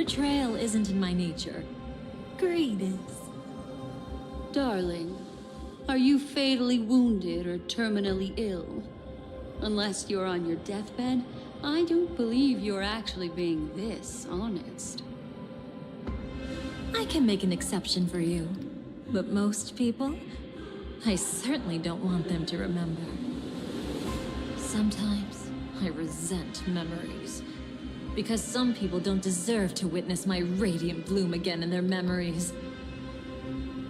Betrayal isn't in my nature. Greed is. Darling, are you fatally wounded or terminally ill? Unless you're on your deathbed, I don't believe you're actually being this honest. I can make an exception for you. But most people, I certainly don't want them to remember. Sometimes, I resent memories. Because some people don't deserve to witness my radiant bloom again in their memories.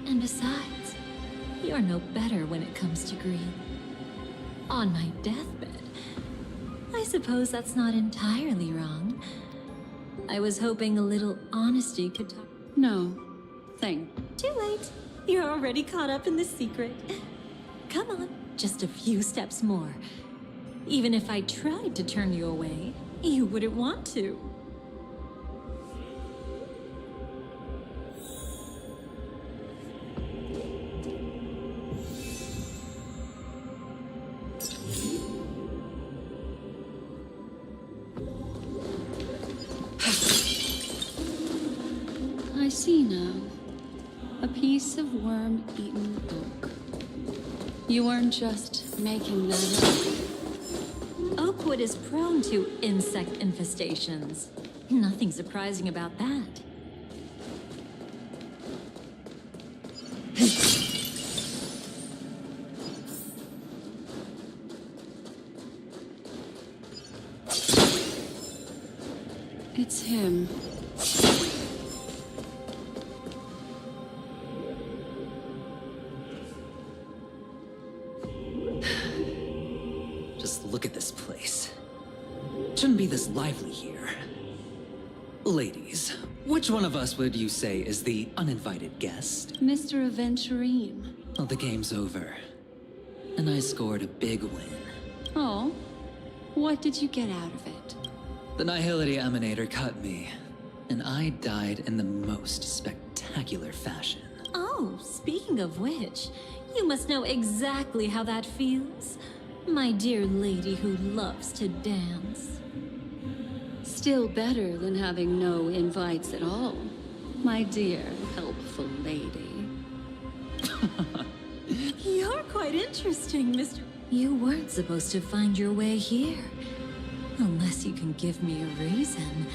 And besides, you're no better when it comes to greed. On my deathbed, I suppose that's not entirely wrong. I was hoping a little honesty could talk. No, thank. Too late. You're already caught up in the secret. Come on, just a few steps more. Even if I tried to turn you away, you wouldn't want to. I see now. A piece of worm-eaten oak. You weren't just making that up. Oakwood is prone to insect infestations. Nothing surprising about that. It's him. Just look at this place. Shouldn't be this lively here. Ladies, which one of us would you say is the uninvited guest? Mr. Aventurine. Well, the game's over. And I scored a big win. Oh? What did you get out of it? The Nihility Emanator cut me, and I died in the most spectacular fashion. Oh, speaking of which, you must know exactly how that feels. My dear lady who loves to dance. Still better than having no invites at all, my dear helpful lady. You're quite interesting, Mr. You weren't supposed to find your way here. Unless you can give me a reason,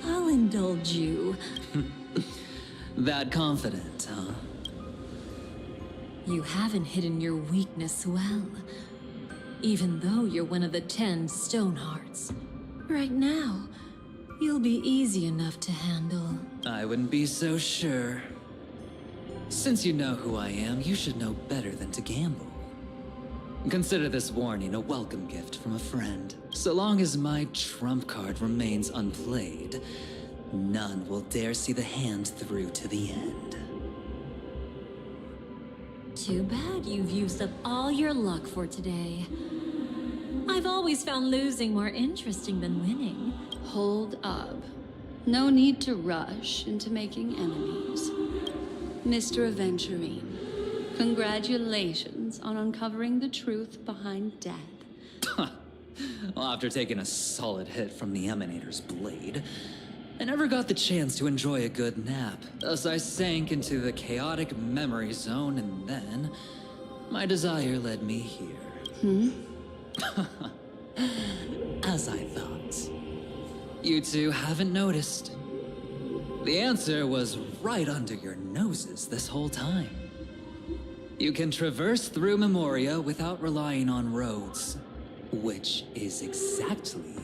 I'll indulge you. That confident, huh? You haven't hidden your weakness well. Even though you're one of the 10 Stonehearts. Right now, you'll be easy enough to handle. I wouldn't be so sure. Since you know who I am, you should know better than to gamble. Consider this warning a welcome gift from a friend. So long as my trump card remains unplayed, none will dare see the hand through to the end. Too bad you've used up all your luck for today. I've always found losing more interesting than winning. Hold up. No need to rush into making enemies. Mr. Aventurine, congratulations on uncovering the truth behind death. Well, after taking a solid hit from the Emanator's blade, I never got the chance to enjoy a good nap. Thus I sank into the chaotic memory zone, and then my desire led me here. As I thought. You two haven't noticed. The answer was right under your noses this whole time. You can traverse through Memoria without relying on roads, which is exactly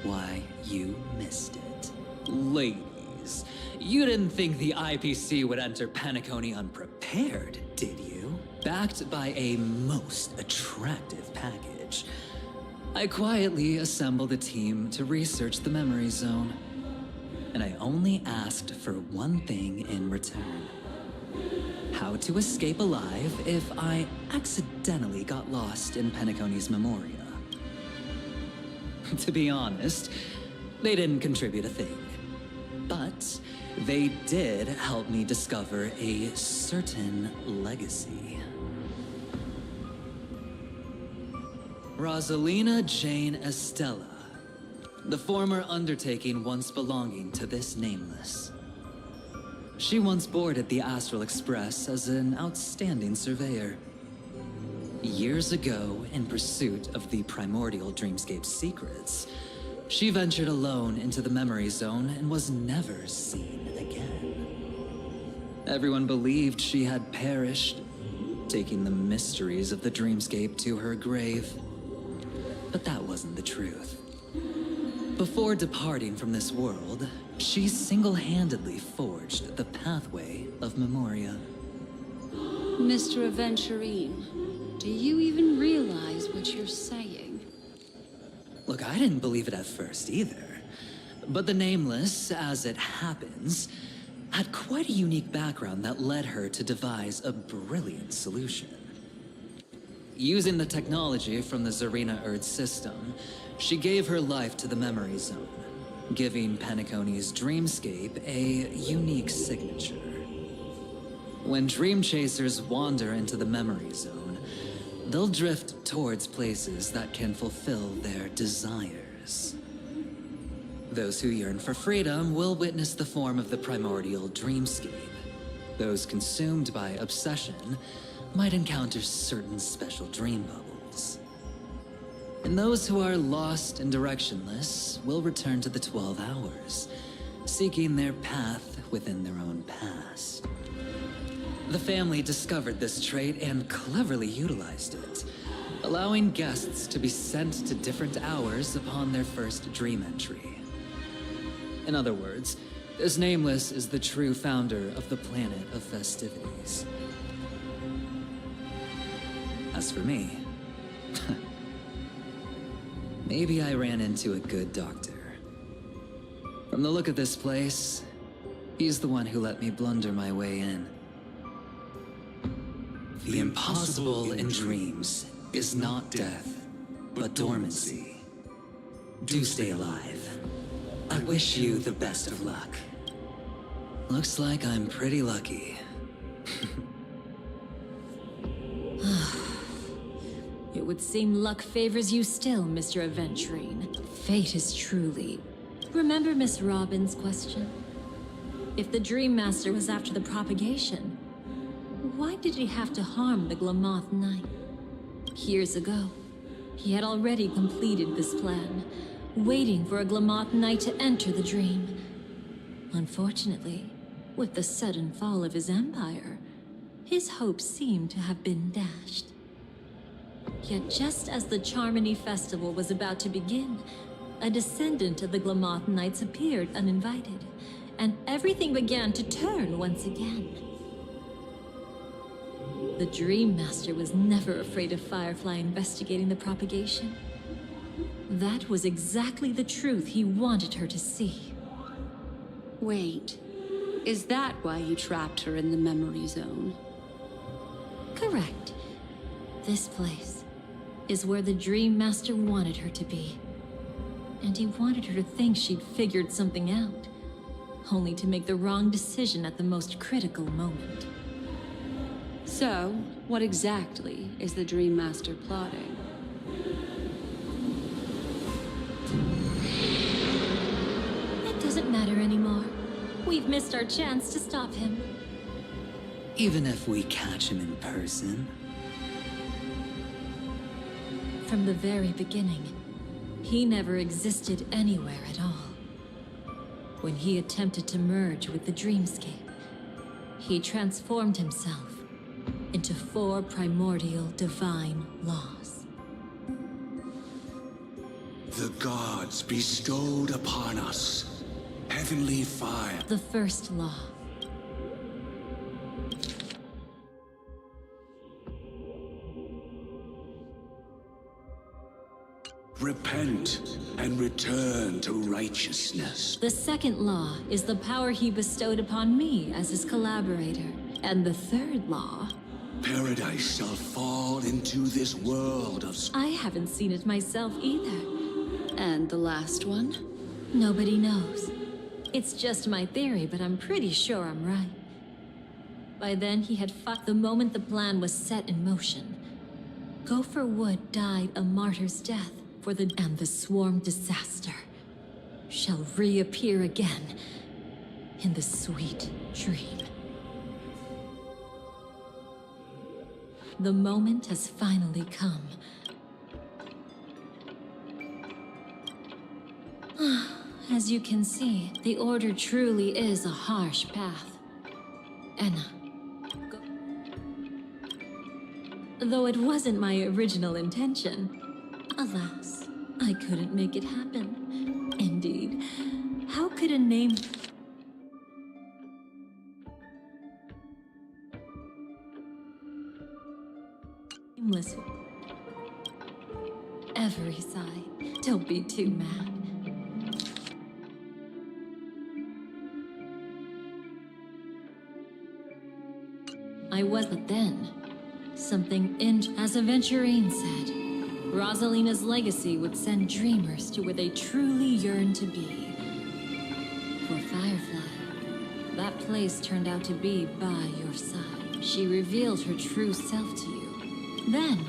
why you missed it. Ladies, you didn't think the IPC would enter Paniconi unprepared, did you? Backed by a most attractive package, I quietly assembled a team to research the memory zone. And I only asked for one thing in return. How to escape alive if I accidentally got lost in Paniconi's Memoria. To be honest, they didn't contribute a thing. But they did help me discover a certain legacy. Rosalina Jane Estella. the former undertaking once belonging to this Nameless. She once boarded the Astral Express as an outstanding surveyor. Years ago, in pursuit of the primordial dreamscape's secrets, she ventured alone into the memory zone and was never seen again. Everyone believed she had perished, taking the mysteries of the dreamscape to her grave. But that wasn't the truth. Before departing from this world, she single-handedly forged the pathway of Memoria. Mr. Aventurine, do you even realize what you're saying? Look, I didn't believe it at first either. But the Nameless, as it happens, had quite a unique background that led her to devise a brilliant solution. Using the technology from the Zarina Erd system, she gave her life to the memory zone, giving Penacony's dreamscape a unique signature. When dream chasers wander into the memory zone, they'll drift towards places that can fulfill their desires. Those who yearn for freedom will witness the form of the primordial dreamscape. Those consumed by obsession might encounter certain special dream bubbles. And those who are lost and directionless will return to the 12 hours, seeking their path within their own past. The family discovered this trait and cleverly utilized it, allowing guests to be sent to different hours upon their first dream entry. In other words, this Nameless is the true founder of the planet of festivities. As for me, maybe I ran into a good doctor. From the look of this place, he's the one who let me blunder my way in. The impossible in dreams is not death, but dormancy. Do stay alive. I wish you the best of luck. Looks like I'm pretty lucky. It would seem luck favors you still, Mr. Aventurine. Fate is truly... Remember Miss Robin's question? If the Dream Master was after the propagation, why did he have to harm the Glamoth Knight? Years ago, he had already completed this plan, waiting for a Glamoth Knight to enter the dream. Unfortunately, with the sudden fall of his empire, his hopes seemed to have been dashed. Yet just as the Charmony Festival was about to begin, a descendant of the Glamoth Knights appeared uninvited, and everything began to turn once again. The Dream Master was never afraid of Firefly investigating the propagation. That was exactly the truth he wanted her to see. Wait, is that why you trapped her in the memory zone? Correct. This place is where the Dream Master wanted her to be. And he wanted her to think she'd figured something out, only to make the wrong decision at the most critical moment. So, what exactly is the Dream Master plotting? It doesn't matter anymore. We've missed our chance to stop him. Even if we catch him in person. From the very beginning, he never existed anywhere at all. When he attempted to merge with the dreamscape, he transformed himself into 4 primordial divine laws. The gods bestowed upon us heavenly fire. The first law. Repent and return to righteousness. The second law is the power he bestowed upon me as his collaborator. And the third law... Paradise shall fall into this world of... I haven't seen it myself either. And the last one? Nobody knows. It's just my theory, but I'm pretty sure I'm right. By then, he had fought the moment the plan was set in motion. Gopher Wood died a martyr's death for the Swarm disaster. shall reappear again in the sweet dream. The moment has finally come. As you can see, the Order truly is a harsh path. Enna. Though it wasn't my original intention, alas, I couldn't make it happen. Indeed, how could a nameless every sigh? Don't be too mad. I wasn't then. Something as Aventurine said, Rosalina's legacy would send dreamers to where they truly yearn to be. For Firefly, that place turned out to be by your side. She revealed her true self to you. Then,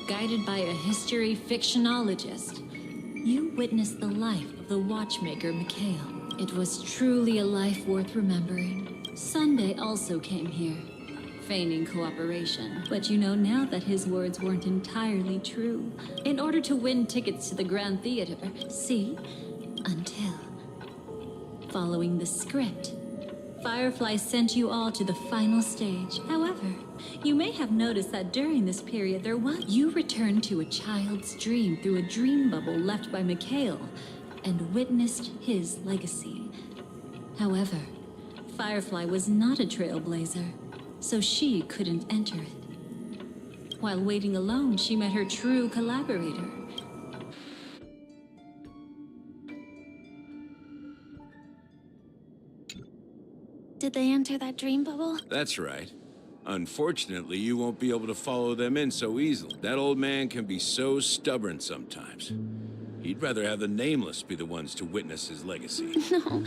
guided by a history fictionologist, you witnessed the life of the watchmaker Mikhail. It was truly a life worth remembering. Sunday also came here, feigning cooperation. But you know now that his words weren't entirely true. In order to win tickets to the Grand Theater, see? Until... Following the script, Firefly sent you all to the final stage. However, you may have noticed that during this period you returned to a child's dream through a dream bubble left by Mikhail and witnessed his legacy. However, Firefly was not a trailblazer, so she couldn't enter it. While waiting alone, she met her true collaborator. Did they enter that dream bubble? That's right. Unfortunately, you won't be able to follow them in so easily. That old man can be so stubborn sometimes. He'd rather have the Nameless be the ones to witness his legacy. No.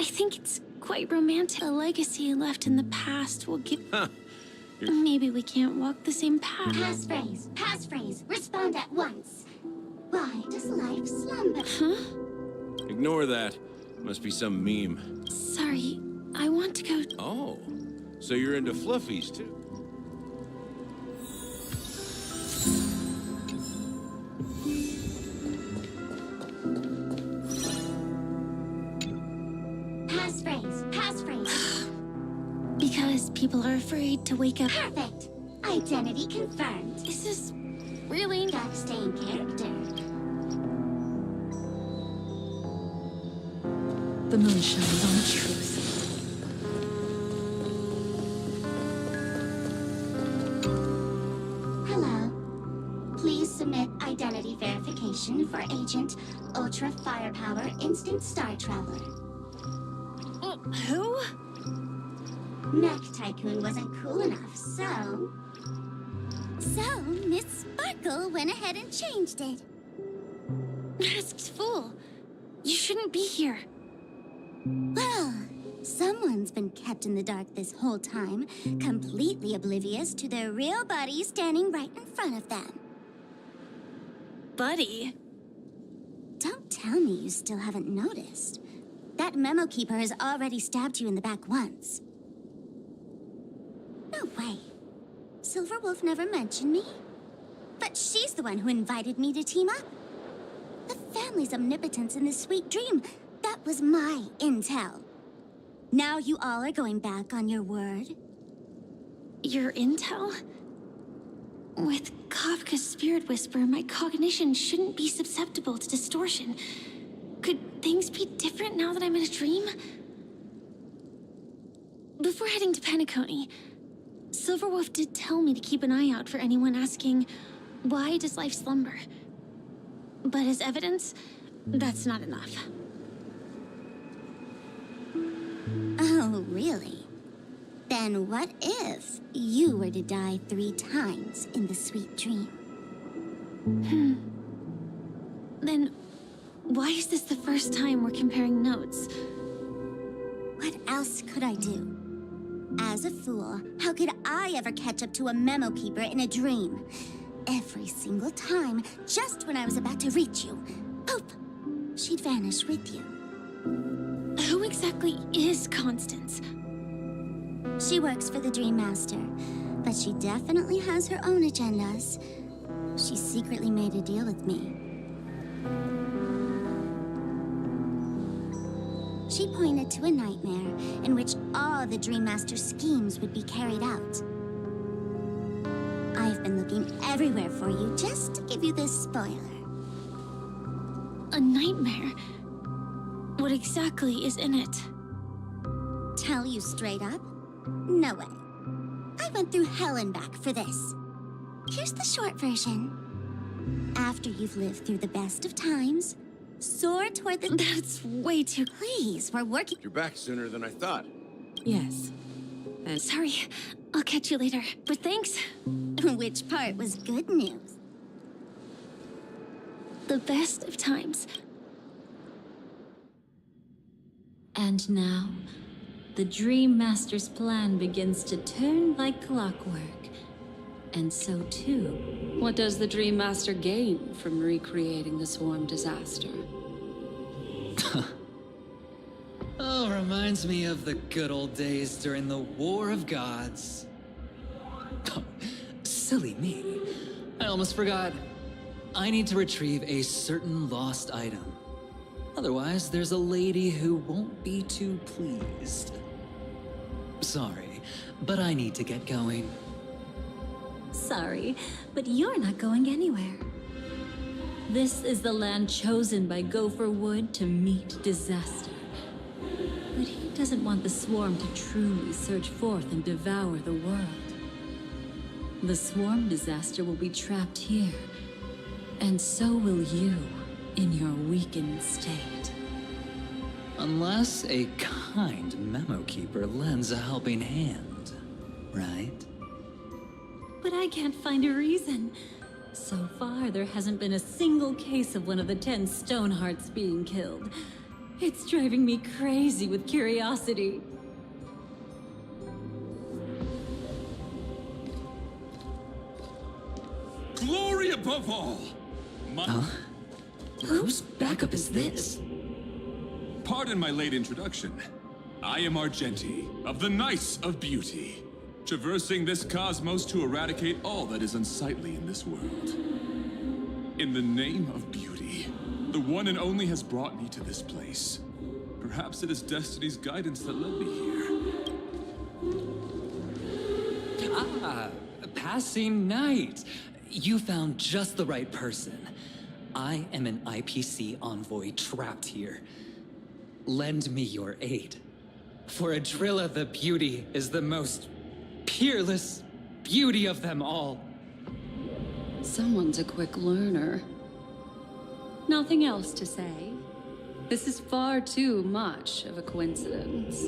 I think it's quite romantic. A legacy left in the past will give... Huh. Maybe we can't walk the same path. Passphrase, respond at once. Why does life slumber? Huh? Ignore that. Must be some meme. Sorry, I want to go... Oh, so you're into fluffies too? Passphrase. Because people are afraid to wake up. Perfect. Identity confirmed. Is this really... Gotta stay in character. The moon shines on the truth. Hello. Please submit identity verification for Agent Ultra Firepower Instant Star Traveler. Who? Mech Tycoon wasn't cool enough, so... So, Miss Sparkle went ahead and changed it. Masked fool. You shouldn't be here. Well, someone's been kept in the dark this whole time, completely oblivious to their real body standing right in front of them. Buddy. Don't tell me you still haven't noticed. That memo keeper has already stabbed you in the back once. No way. Silverwolf never mentioned me. But she's the one who invited me to team up. The family's omnipotence in this sweet dream, that was my intel. Now you all are going back on your word? Your intel? With Kafka's spirit whisper, my cognition shouldn't be susceptible to distortion. Could things be different now that I'm in a dream? Before heading to Penacony, Silverwolf did tell me to keep an eye out for anyone asking, why does life slumber? But as evidence, that's not enough. Oh, really? Then what if you were to die 3 times in the sweet dream? Then, why is this the first time we're comparing notes? What else could I do? As a fool, how could I ever catch up to a memo keeper in a dream? Every single time, just when I was about to reach you, poof! she'd vanish with you. Who exactly is Constance? She works for the Dream Master, but she definitely has her own agendas. She secretly made a deal with me. She pointed to a nightmare in which all the Dream Master's schemes would be carried out. I've been looking everywhere for you just to give you this spoiler. A nightmare? What exactly is in it? Tell you straight up? No way. I went through hell and back for this. Here's the short version. After you've lived through the best of times, soar toward the... That's way too... Please, we're working... You're back sooner than I thought. Yes. Sorry, I'll catch you later, but thanks. Which part was good news? The best of times. And now, the Dream Master's plan begins to turn like clockwork. And so too... What does the Dream Master gain from recreating the swarm disaster? Oh, reminds me of the good old days during the War of Gods. Silly me. I almost forgot. I need to retrieve a certain lost item. Otherwise, there's a lady who won't be too pleased. Sorry, but I need to get going. Sorry, but you're not going anywhere. This is the land chosen by Gopher Wood to meet disaster. But he doesn't want the swarm to truly surge forth and devour the world. The swarm disaster will be trapped here, and so will you in your weakened state. Unless a kind memo keeper lends a helping hand, right? But I can't find a reason. So far, there hasn't been a single case of one of the 10 Stonehearts being killed. It's driving me crazy with curiosity. Glory above all! Whose backup is this? Pardon my late introduction. I am Argenti, of the Nice of Beauty, traversing this cosmos to eradicate all that is unsightly in this world. In the name of beauty, the one and only has brought me to this place. Perhaps it is destiny's guidance that led me here. Ah, passing night. You found just the right person. I am an IPC envoy trapped here. Lend me your aid. For Adrilla the Beauty is the most peerless beauty of them all. Someone's a quick learner. Nothing else to say. This is far too much of a coincidence.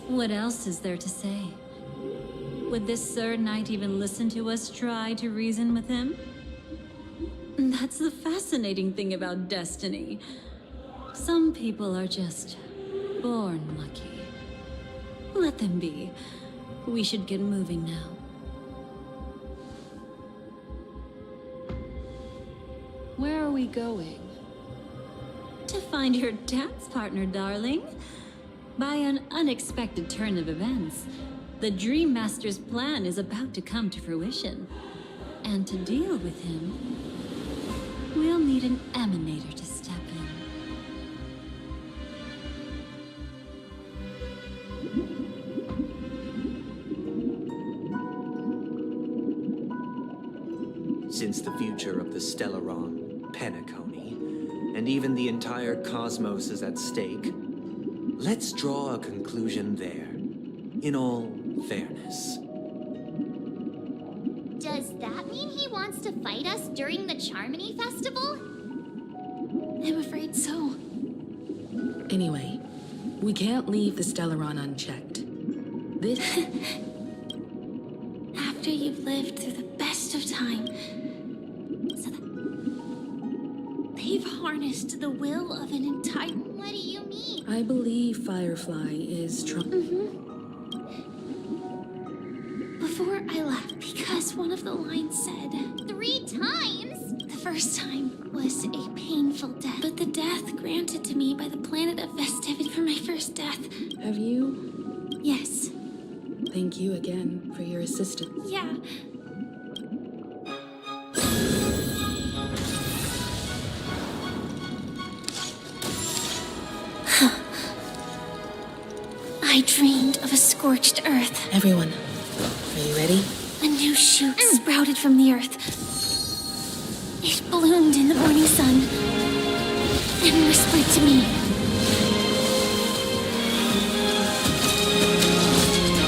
What else is there to say? Would this Sir Knight even listen to us try to reason with him? That's the fascinating thing about destiny. Some people are just born lucky. Let them be. We should get moving now. Where are we going? To find your dance partner, darling. By an unexpected turn of events, the Dream Master's plan is about to come to fruition. And to deal with him, we'll need an emanator to step in. Since the future of the Stellaron, Penacony, and even the entire cosmos is at stake, let's draw a conclusion there, in all fairness. Does that mean he wants to fight us during the Charmony Festival? I'm afraid so. Anyway, we can't leave the Stellaron unchecked. This... After you've lived through the best of time, so that they've harnessed the will of an entire... What do you mean? I believe Firefly is Before I left, because one of the lines said... 3 times? The first time was a painful death, but the death granted to me by the planet of festivity for my first death. Have you? Yes. Thank you again for your assistance. Yeah. I dreamed of a scorched earth. Everyone, are you ready? A new shoot sprouted from the earth. It bloomed in the morning sun and whispered to me.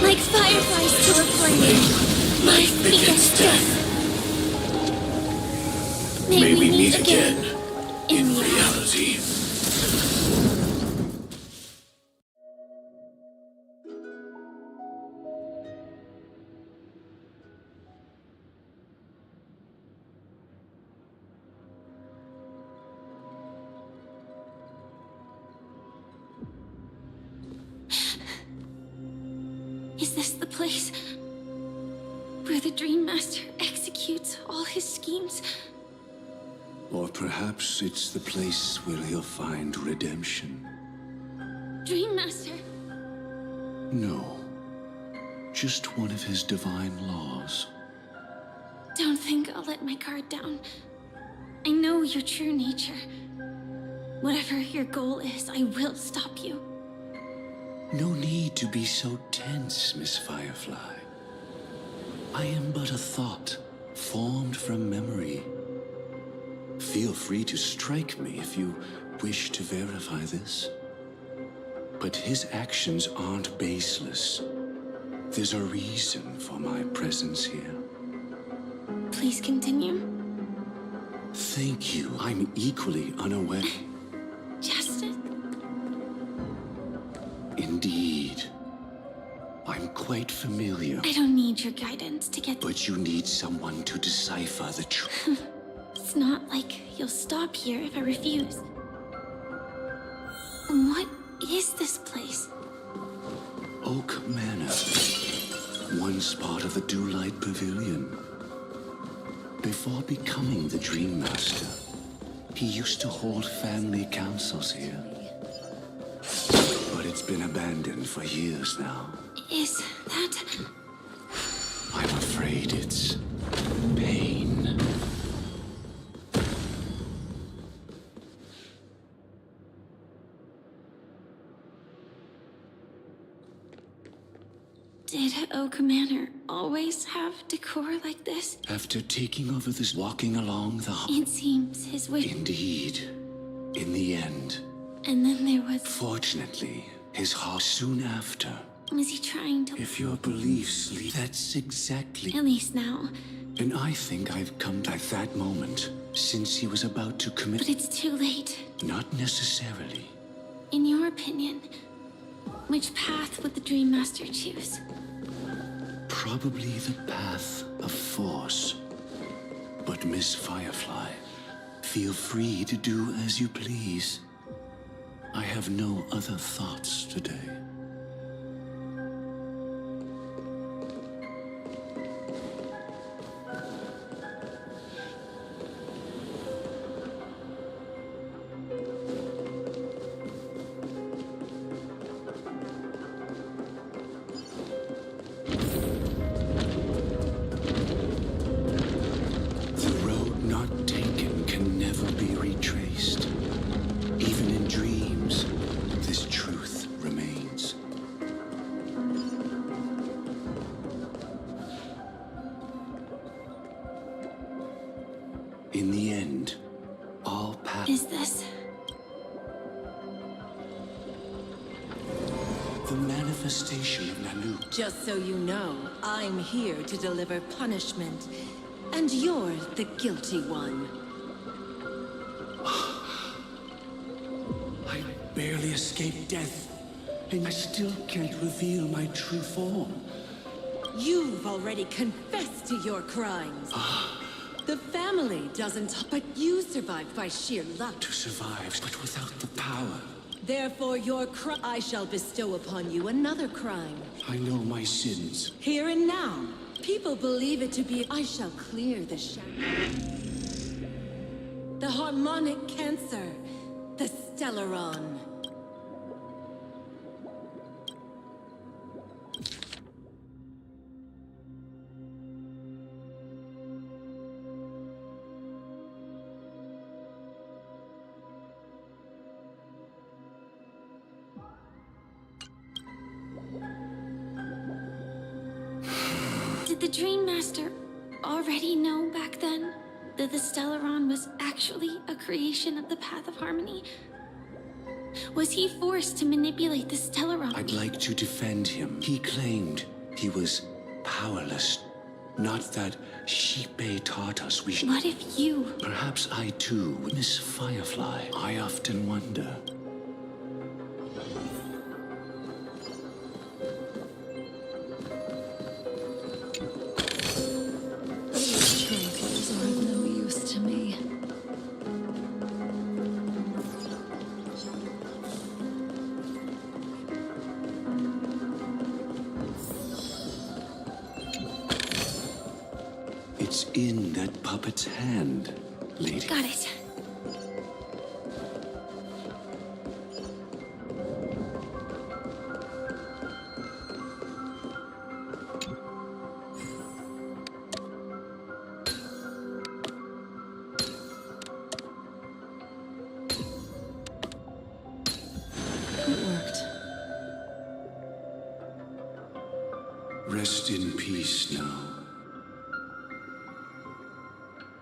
Like fireflies to a flame, life begets death. May we meet again in reality. Is this the place where the Dream Master executes all his schemes? Or perhaps it's the place where he'll find redemption. Dream Master? No. Just one of his divine laws. Don't think I'll let my guard down. I know your true nature. Whatever your goal is, I will stop you. No need to be so tense, Miss Firefly. I am but a thought, formed from memory. Feel free to strike me if you wish to verify this. But his actions aren't baseless. There's a reason for my presence here. Please continue. Thank you. I'm equally unaware. Justice? Indeed. I'm quite familiar. I don't need your guidance to get... But you need someone to decipher the truth. It's not like you'll stop here if I refuse. What is this place? Oak Manor. Once part of the Dewlight Pavilion. Before becoming the Dream Master, he used to hold family councils here. But it's been abandoned for years now. Is that... I'm afraid it's pain. Did Oak Manor always have decor like this? After taking over this, walking along the... It seems his wish... Indeed. In the end. And then there was... Fortunately, his heart soon after. Was he trying to... If your beliefs lead... That's exactly... At least now. And I think I've come at that moment, since he was about to commit... But it's too late. Not necessarily. In your opinion, which path would the Dream Master choose? Probably the path of force. But Miss Firefly, feel free to do as you please. I have no other thoughts today. In the end, all paths... Is this... the manifestation of Nanook? Just so you know, I'm here to deliver punishment, and you're the guilty one. I barely escaped death, and I still can't reveal my true form. You've already confessed to your crimes. The family doesn't, but you survived by sheer luck. To survive, but without the power. Therefore, I shall bestow upon you another crime. I know my sins. Here and now. People believe it to be... I shall clear the shadow. The harmonic cancer. The Stellaron. Did the Dream Master already know back then that the Stellaron was actually a creation of the Path of Harmony? Was he forced to manipulate the Stellaron? I'd like to defend him. He claimed he was powerless. Not that Shipe taught us we should... What if you... Perhaps I too, Miss Firefly. I often wonder. These trophies are of no use to me. It's in that puppet's hand, lady. Got it. It worked. Rest in peace now.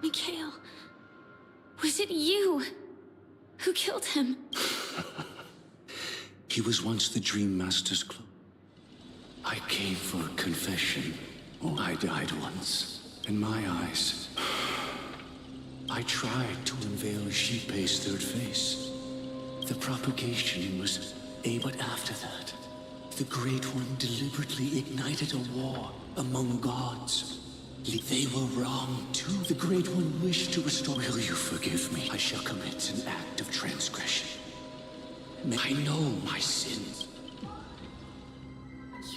Mikhail, was it you who killed him? He was once the Dream Master's clone. I came for a confession. Oh, I died once. In my eyes, I tried to unveil Shipe's third face. The propagation was able. But after that, the Great One deliberately ignited a war among gods. They were wrong, too. The Great One wished to restore... Will you forgive me? I shall commit an act of transgression. I know my sins.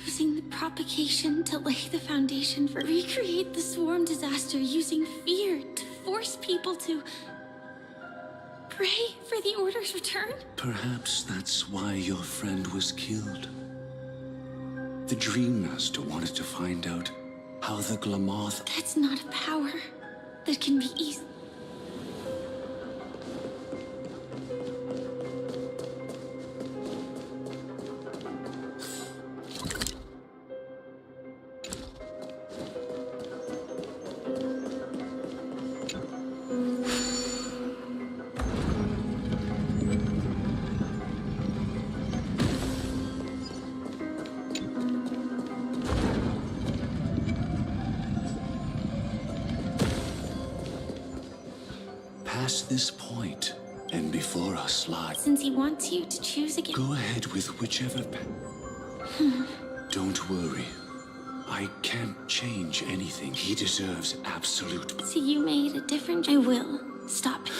Using the propagation to lay the foundation for recreate the swarm disaster using fear to force people to pray for the Order's return? Perhaps that's why your friend was killed. The Dream Master wanted to find out how the Glamoth... That's not a power that can be easy. Past this point, and before us lie... Since he wants you to choose again... Go ahead with whichever Don't worry. I can't change anything. He deserves absolute... So you made a different... I will stop it.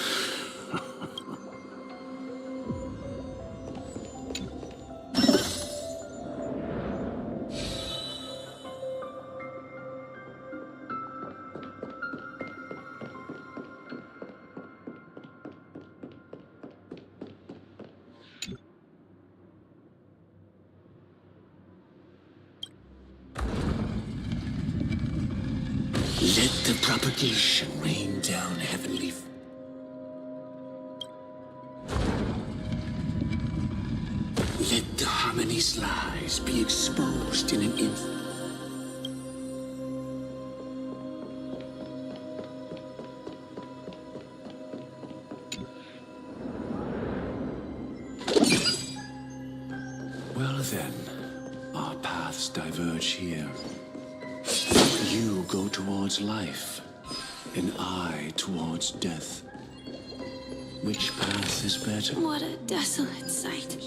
Let the propagation rain down heavenly. Let the harmony's lies be exposed in an instant. Well then, our paths diverge here. You go towards life, and I towards death. Which path is better? What a desolate sight.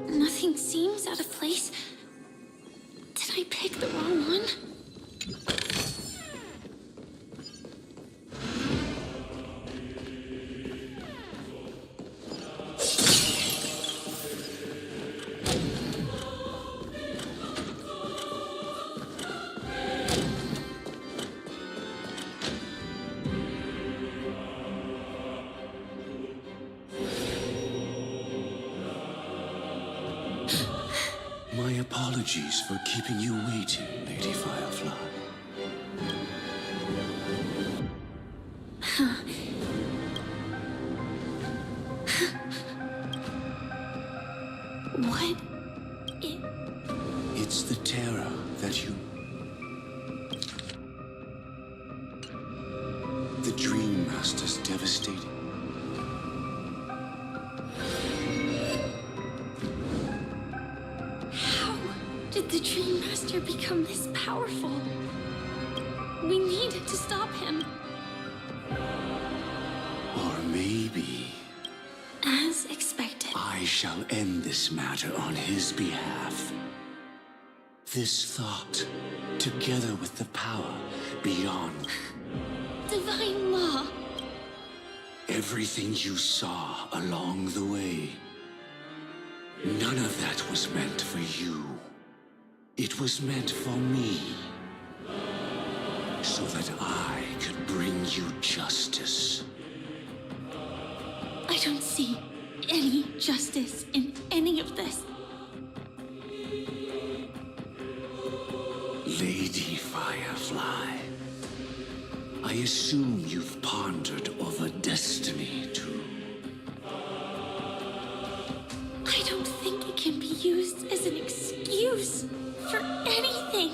Nothing seems out of place. Did I pick the wrong one? Apologies for keeping you waiting, Lady Firefly. What? It's the terror that you... The Dream Master's devastating. How did the Dream Master become this powerful? We need to stop him. Or maybe... As expected. I shall end this matter on his behalf. This thought, together with the power beyond... Divine law. Everything you saw along the way, none of that was meant for you. It was meant for me. So that I could bring you justice. I don't see any justice in any of this. Lady Firefly, I assume you've pondered over destiny too. I don't think it can be used as an excuse for anything.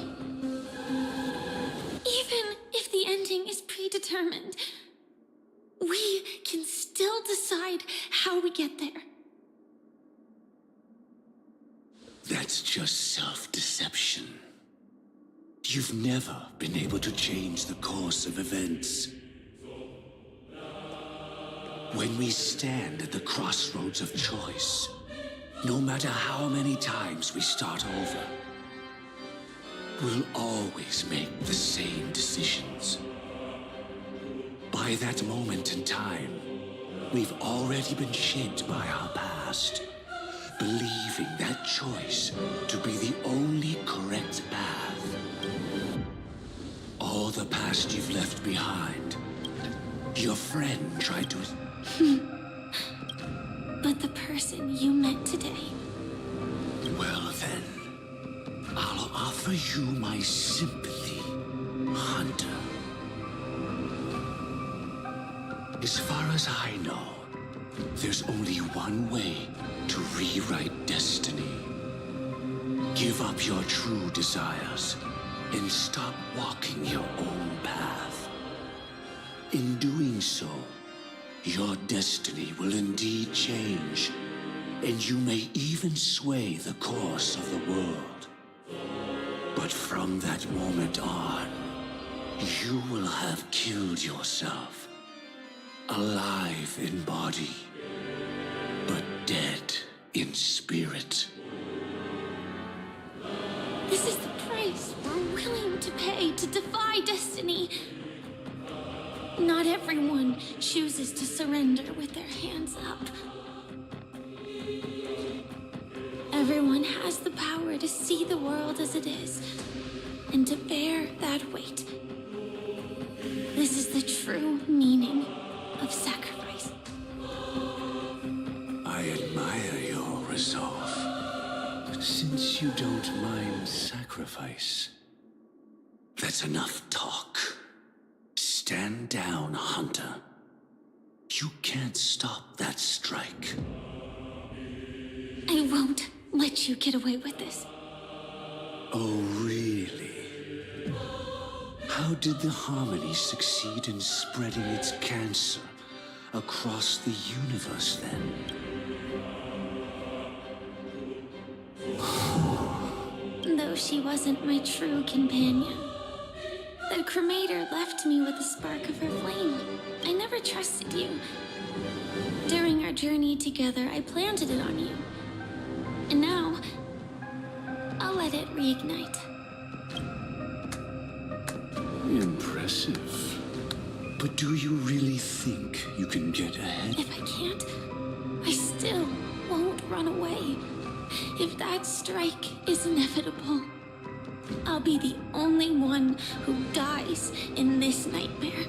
Even if the ending is predetermined, we can still decide how we get there. That's just self-deception. You've never been able to change the course of events. When we stand at the crossroads of choice, no matter how many times we start over, we'll always make the same decisions. By that moment in time, we've already been shaped by our past, believing that choice to be the only correct path. All the past you've left behind, your friend tried to... But the person you met today... Well then, I'll offer you my sympathy, Hunter. As far as I know, there's only one way to rewrite destiny. Give up your true desires and stop walking your own path. In doing so, your destiny will indeed change, and you may even sway the course of the world. But from that moment on, you will have killed yourself. Alive in body, but dead in spirit. This is the price we're willing to pay to defy destiny. Not everyone chooses to surrender with their hands up. Everyone has the power to see the world as it is, and to bear that weight. This is the true meaning of sacrifice. I admire your resolve. Since you don't mind sacrifice, that's enough talk. Stand down, Hunter. You can't stop that strike. I won't let you get away with this. Oh, really? How did the Harmony succeed in spreading its cancer across the universe, then? Though she wasn't my true companion, the cremator left me with a spark of her flame. I never trusted you. During our journey together, I planted it on you. And now, I'll let it reignite. Impressive. But do you really think you can get ahead? If I can't, I still won't run away. If that strike is inevitable, I'll be the only one who dies in this nightmare.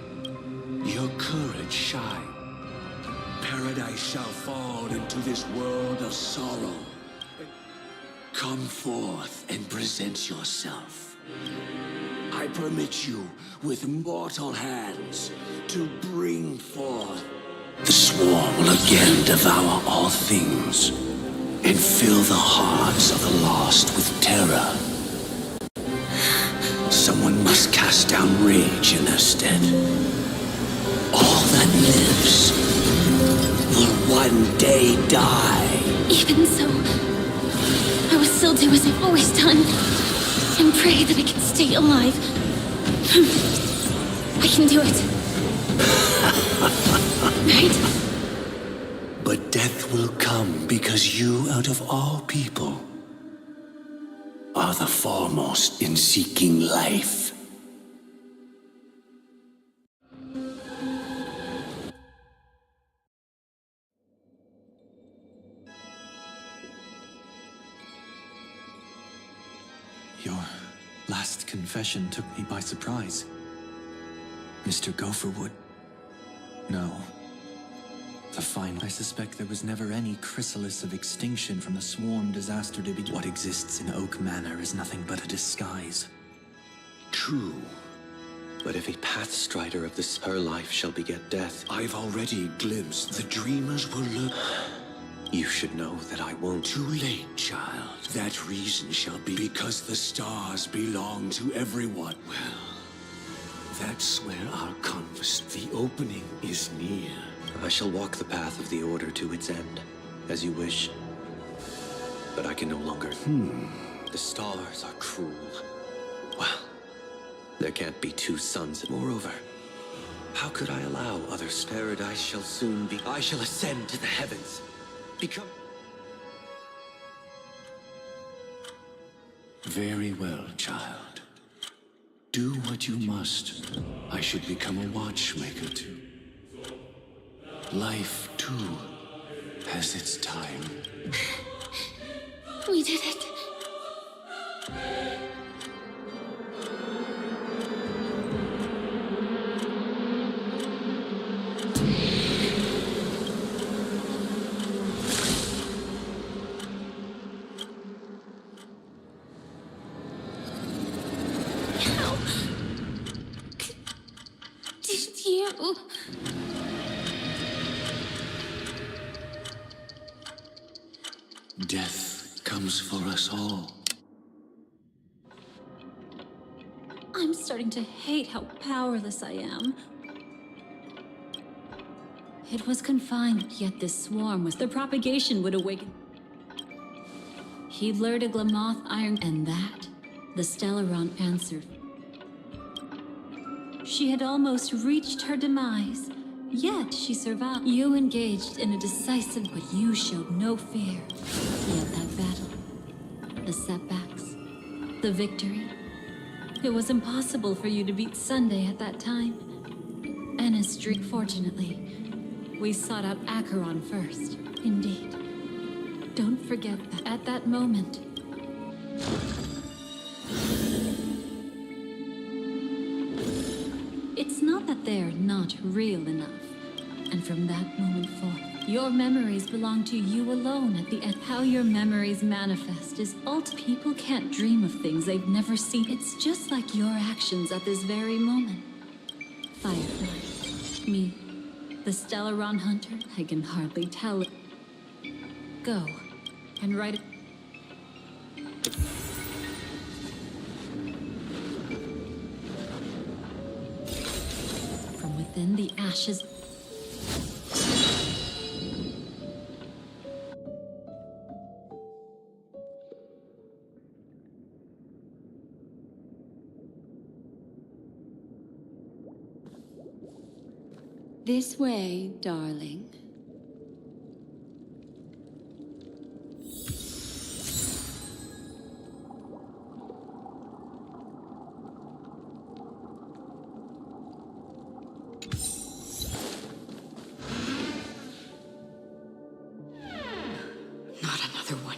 Your courage shine. Paradise shall fall into this world of sorrow. Come forth and present yourself. I permit you, with mortal hands, to bring forth. The swarm will again devour all things, and fill the hearts of the lost with terror. Someone must cast down rage in their stead. All that lives will one day die. Even so, I will still do as I've always done, and pray that I can stay alive. I can do it. Right? But death will come because you, out of all people, are the foremost in seeking life. Your last confession took me by surprise. Mr. Gopherwood. No. The final. I suspect there was never any chrysalis of extinction from the swarm disaster to begin. What exists in Oak Manor is nothing but a disguise. True. But if a pathstrider of this her life shall beget death, I've already glimpsed the dreamers will look. You should know that I won't. Too late, child. That reason shall be because the stars belong to everyone. Well, that's where our converse. The opening is near. I shall walk the path of the Order to its end, as you wish. But I can no longer. The stars are cruel. Well, there can't be two suns. Moreover, how could I allow others? Paradise shall soon be. I shall ascend to the heavens. Become. Very well, child. Do what you must. I should become a watchmaker too. Life, too, has its time. We did it. How did you? Death comes for us all. I'm starting to hate how powerless I am. It was confined, yet this swarm was... The propagation would awaken. He lured a Glamoth iron, and that, the Stellaron answered. She had almost reached her demise, yet she survived. You engaged in a decisive, but you showed no fear. Yet that battle, the setbacks, the victory, it was impossible for you to beat Sunday at that time. And as streak, fortunately, we sought out Acheron first. Indeed. Don't forget that at that moment, it's not that they're not real enough. And from that moment forth, your memories belong to you alone at the end. How your memories manifest is people can't dream of things they've never seen. It's just like your actions at this very moment. Firefly. Me. The Stellaron hunter. I can hardly tell it. Go. And write it. From within the ashes. This way, darling. Not another one.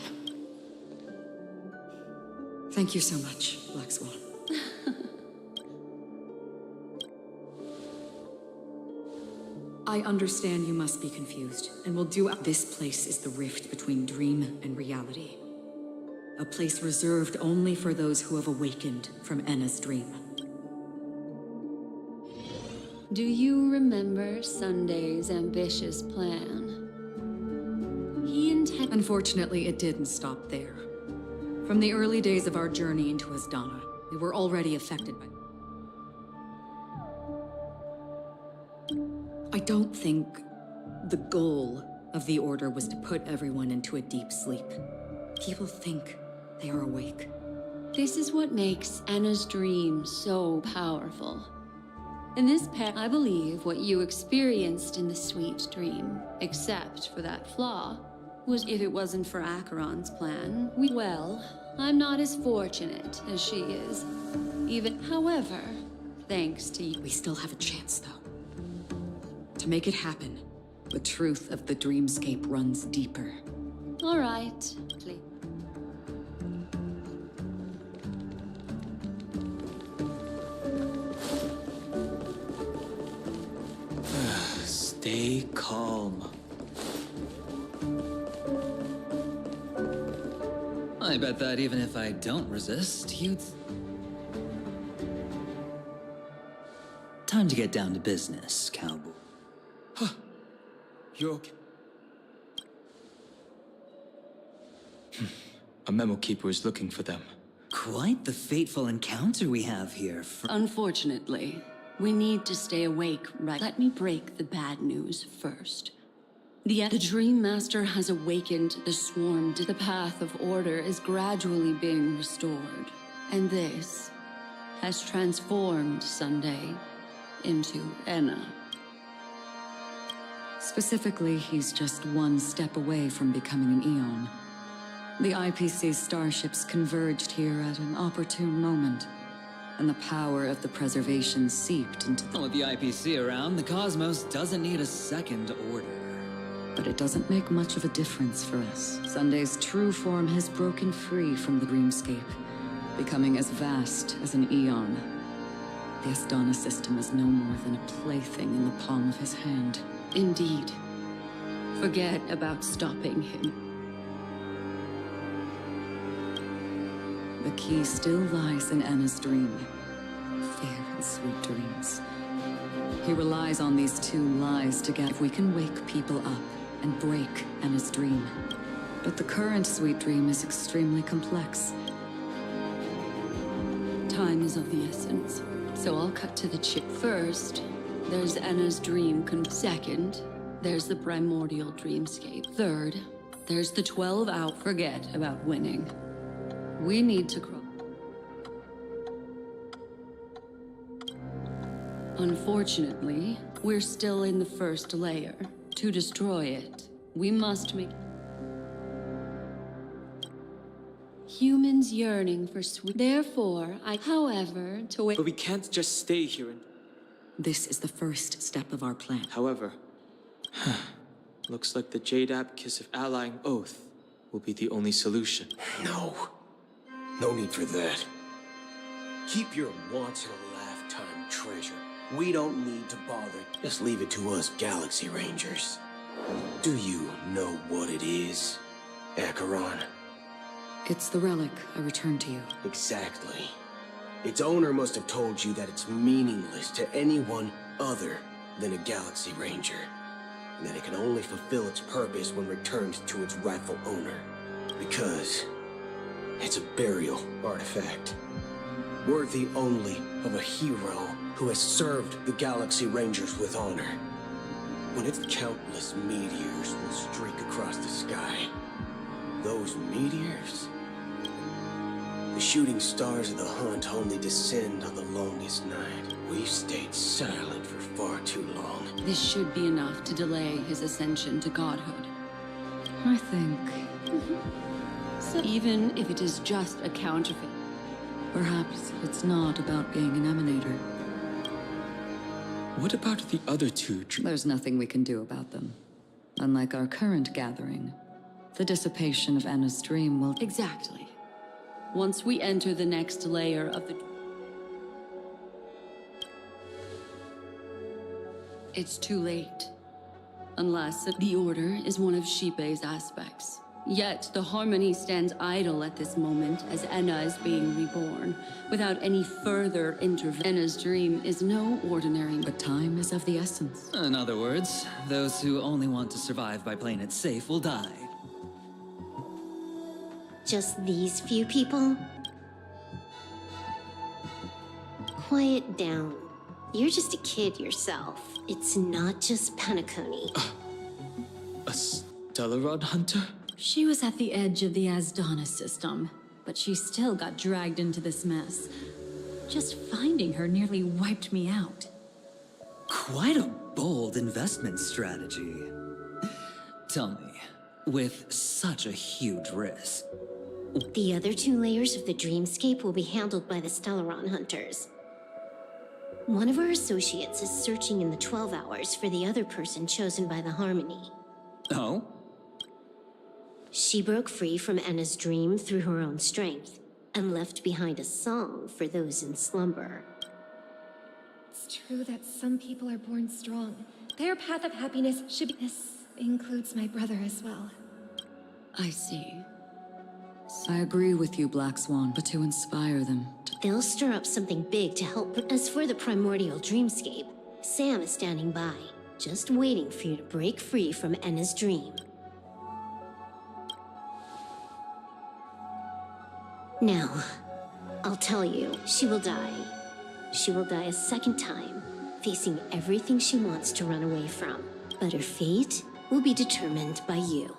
Thank you so much, Black Swan. I understand you must be confused, and will do. This place is the rift between dream and reality. A place reserved only for those who have awakened from Enna's dream. Do you remember Sunday's ambitious plan? Unfortunately, it didn't stop there. From the early days of our journey into Asdana, we were already affected by... I don't think the goal of the Order was to put everyone into a deep sleep. People think they are awake. This is what makes Anna's dream so powerful. In this path, I believe what you experienced in the sweet dream, except for that flaw, was if it wasn't for Acheron's plan, well, I'm not as fortunate as she is. However, thanks to you. We still have a chance, though. To make it happen, the truth of the dreamscape runs deeper. All right. Stay calm. I bet that even if I don't resist, you'd... Time to get down to business, cowboy. You're okay. A memo keeper is looking for them. Quite the fateful encounter we have here. Unfortunately, we need to stay awake, right? Let me break the bad news first. The Dream Master has awakened the swarm. The path of order is gradually being restored. And this has transformed Sunday into Enna. Specifically, he's just one step away from becoming an Eon. The IPC's starships converged here at an opportune moment, and the power of the preservation seeped into the... With the IPC around, the cosmos doesn't need a second order. But it doesn't make much of a difference for us. Sunday's true form has broken free from the dreamscape, becoming as vast as an Eon. The Asdana system is no more than a plaything in the palm of his hand. Indeed. Forget about stopping him. The key still lies in Anna's dream. Fair and sweet dreams. He relies on these two lies together. If we can wake people up and break Anna's dream. But the current sweet dream is extremely complex. Time is of the essence, so I'll cut to the chip. First, there's Anna's dream. Second, there's the primordial dreamscape. Third, there's the 12 out. Forget about winning. We need to grow. Unfortunately, we're still in the first layer. To destroy it, we must make... Humans yearning for sweet... Therefore, however, to wait... But we can't just stay here and... This is the first step of our plan. However, looks like the Jade Kiss of Allying Oath will be the only solution. No. No need for that. Keep your once-in-a-lifetime treasure. We don't need to bother. Just leave it to us Galaxy Rangers. Do you know what it is, Acheron? It's the relic I returned to you. Exactly. Its owner must have told you that it's meaningless to anyone other than a Galaxy Ranger, and that it can only fulfill its purpose when returned to its rightful owner. Because it's a burial artifact, worthy only of a hero who has served the Galaxy Rangers with honor. When its countless meteors will streak across the sky, those meteors, the shooting stars of the hunt, only descend on the longest night. We've stayed silent for far too long. This should be enough to delay his ascension to godhood. I think... So even if it is just a counterfeit... Perhaps it's not about being an emanator. What about the other two? There's nothing we can do about them. Unlike our current gathering, the dissipation of Anna's dream will... Exactly. Once we enter the next layer of the... It's too late. Unless the Order is one of Shipe's aspects. Yet the Harmony stands idle at this moment as Enna is being reborn, without any further intervention. Enna's dream is no ordinary, But time is of the essence. In other words, those who only want to survive by playing it safe will die. Just these few people? Quiet down. You're just a kid yourself. It's not just Penacony. A Stellaron hunter? She was at the edge of the Asdana system, but she still got dragged into this mess. Just finding her nearly wiped me out. Quite a bold investment strategy. Tell me, with such a huge risk. The other 2 layers of the dreamscape will be handled by the Stellaron hunters. One of our associates is searching in the 12 hours for the other person chosen by the Harmony. Oh? She broke free from Enna's dream through her own strength, and left behind a song for those in slumber. It's true that some people are born strong. Their path of happiness should be... This includes my brother as well. I see. I agree with you, Black Swan, but to inspire them... They'll stir up something big to help. As for the primordial dreamscape, Sam is standing by, just waiting for you to break free from Enna's dream. Now, I'll tell you, she will die. She will die a second time, facing everything she wants to run away from. But her fate will be determined by you.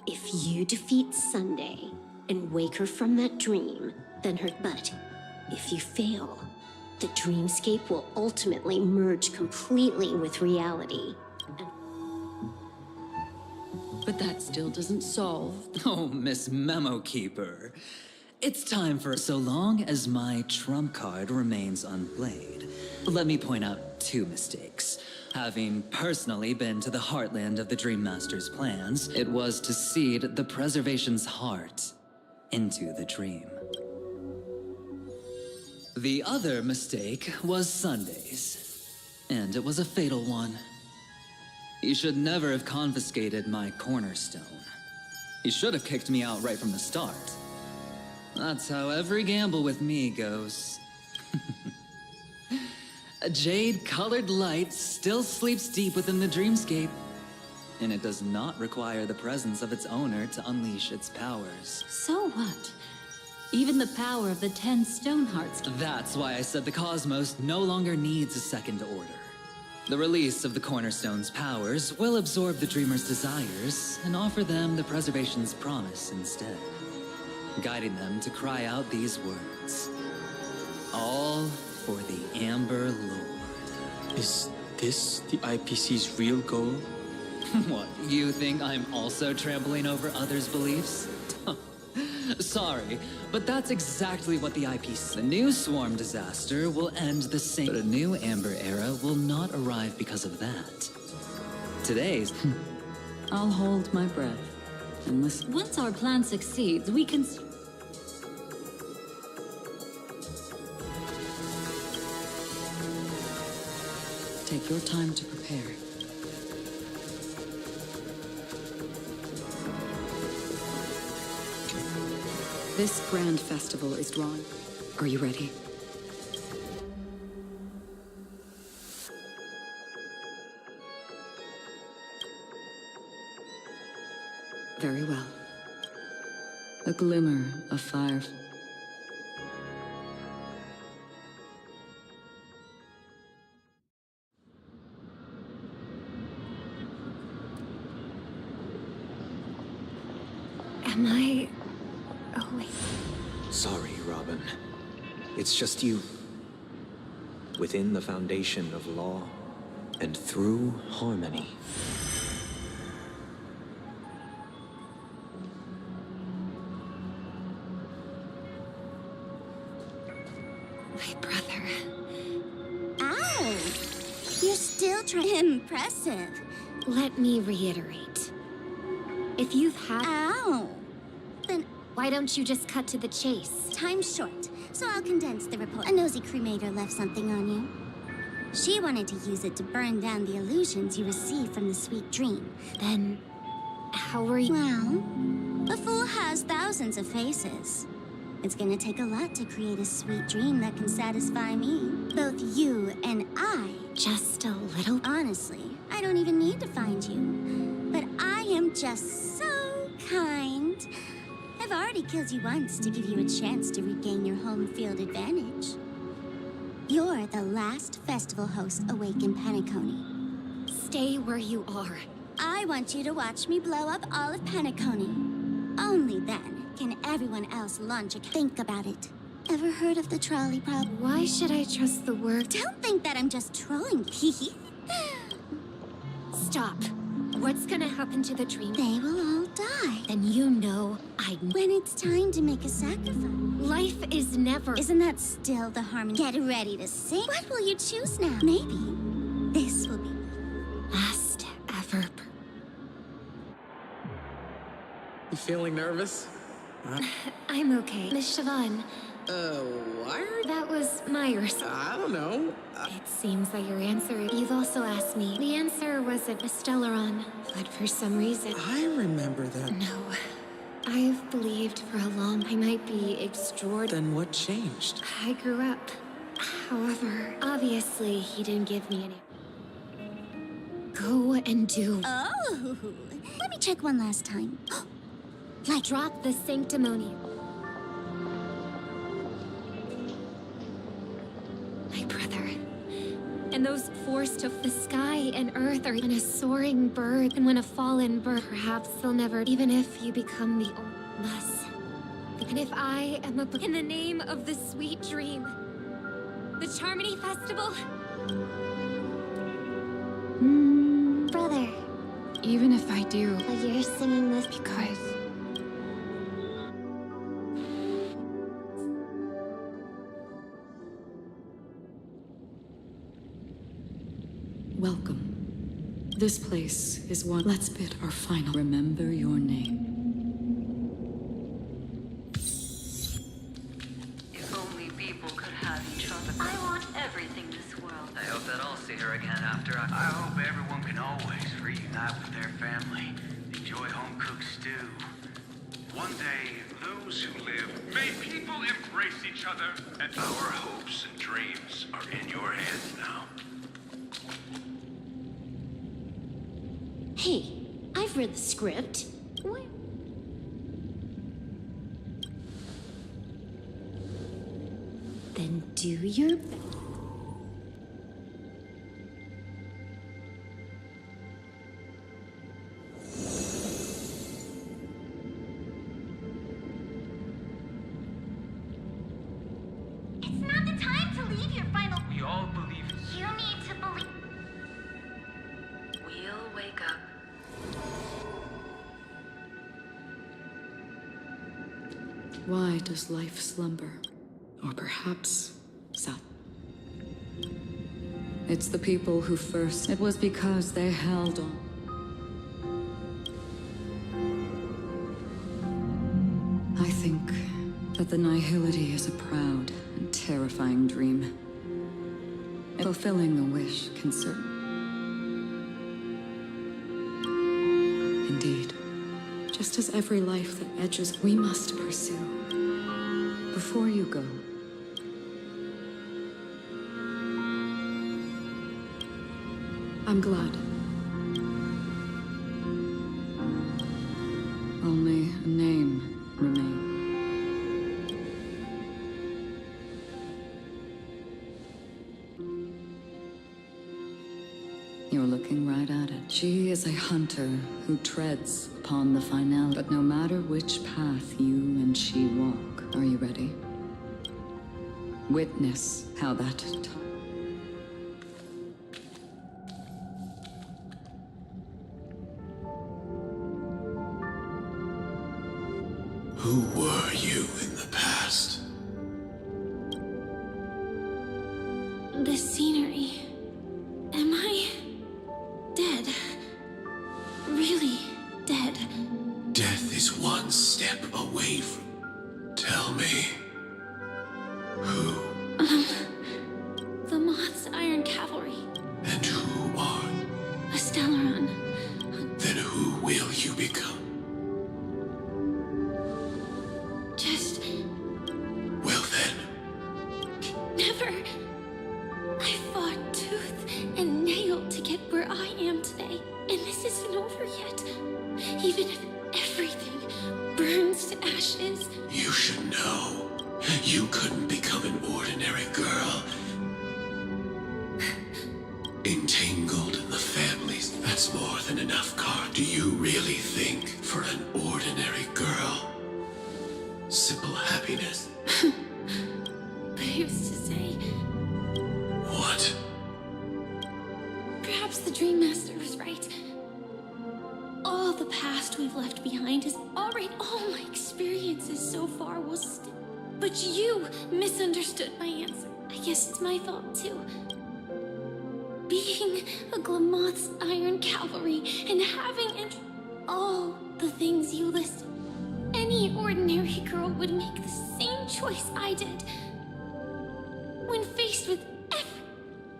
If you defeat Sunday and wake her from that dream, then her... But if you fail, the dreamscape will ultimately merge completely with reality. But that still doesn't solve... Oh, Miss Memo Keeper. It's time for so long as my trump card remains unplayed. Let me point out 2 mistakes. Having personally been to the heartland of the Dream Master's plans, it was to seed the Preservation's heart into the dream. The other mistake was Sundays, and it was a fatal one. You should never have confiscated my cornerstone. You should have kicked me out right from the start. That's how every gamble with me goes. A jade-colored light still sleeps deep within the dreamscape, and it does not require the presence of its owner to unleash its powers. So what? Even the power of the 10 stone hearts... That's why I said the cosmos no longer needs a second order. The release of the Cornerstone's powers will absorb the Dreamer's desires and offer them the Preservation's promise instead, guiding them to cry out these words. All for the Amber Lord. Is this the IPC's real goal? What, you think I'm also trampling over others' beliefs? Sorry, but that's exactly what the IPC... The new swarm disaster will end the same... But a new Amber era will not arrive because of that. Today's... I'll hold my breath and listen. Once our plan succeeds, we can... Take your time to prepare. This grand festival is drawn. Are you ready? Very well. A glimmer of fire. Am I... Oh, wait. Sorry, Robin. It's just you. Within the foundation of law, and through harmony. My brother. Ow! You're still trying... Impressive. Let me reiterate. If you've had... Ow! Then why don't you just cut to the chase? Time's short, so I'll condense the report. A nosy cremator left something on you. She wanted to use it to burn down the illusions you received from the sweet dream. Then, how were you? Well, a fool has thousands of faces. It's gonna take a lot to create a sweet dream that can satisfy me. Both you and I. Just a little. Honestly, I don't even need to find you. But I am just so kind. I've already killed you once to give you a chance to regain your home field advantage. You're the last festival host awake in Penacony. Stay where you are. I want you to watch me blow up all of Penacony. Only then can everyone else launch a... Think about it. Ever heard of the trolley problem? Why should I trust the word? Don't think that I'm just trolling. Stop. What's gonna happen to the dream? They will all die. Then you know When it's time to make a sacrifice. Life is never... Isn't that still the harmony? Get ready to sing. What will you choose now? Maybe this will be last ever. You feeling nervous? I'm okay. Miss Siobhan. What? That was Myers. I don't know. It seems that your answer... You've also asked me. The answer was a Stellaron, but for some reason... I remember that. No. I've believed for a long... I might be extraordinary. Then what changed? I grew up. However, obviously, he didn't give me any... Go and do... Oh! Let me check one last time. Like, drop the sanctimony. My brother. And those forced to the sky and earth are in a soaring bird. And when a fallen bird, perhaps they'll never, even if you become the less. And if I am in the name of the sweet dream, the Charmony Festival. Brother. Even if I do. But you're singing this because... Welcome. This place is one. Let's bid our final. Remember your name. If only people could have each other. I want everything this world. I hope that I'll see her again after I hope everyone can always reunite with their family. Enjoy home-cooked stew. One day, those who live, may people embrace each other, and our hopes and dreams are in your hands now. Hey, I've read the script. What? Then do your best. It's not the time to leave your final... We all believe it. You need to believe... We'll wake up. Why does life slumber? Or perhaps south. It's the people who first. It was because they held on. I think that the nihility is a proud and terrifying dream. Fulfilling the wish can certainly. Indeed. Just as every life that edges we must pursue. Before you go. I'm glad. Only a name remains. You're looking right at it. She is a hunter who treads upon the finale. But no matter which path you and she walk, are you ready? Witness how that Who were you in the past? The scenery. Am I dead? Really dead? Death is one step away from... Tell me. Who? The Moth's Iron Cavalry. And who are? A Stellaron. Then who will you become? Even if everything burns to ashes. You should know. You couldn't become an ordinary girl. Entangled in the families, that's more than enough, Car. Do you really think for an ordinary girl? Simple happiness. But who's to say? What? Perhaps the Dream Master was right. All the past we've left behind is alright. All my experiences so far will still. But you misunderstood my answer. I guess it's my fault too. Being a Glamoth's Iron Cavalry and having all the things you listed. Any ordinary girl would make the same choice I did. When faced with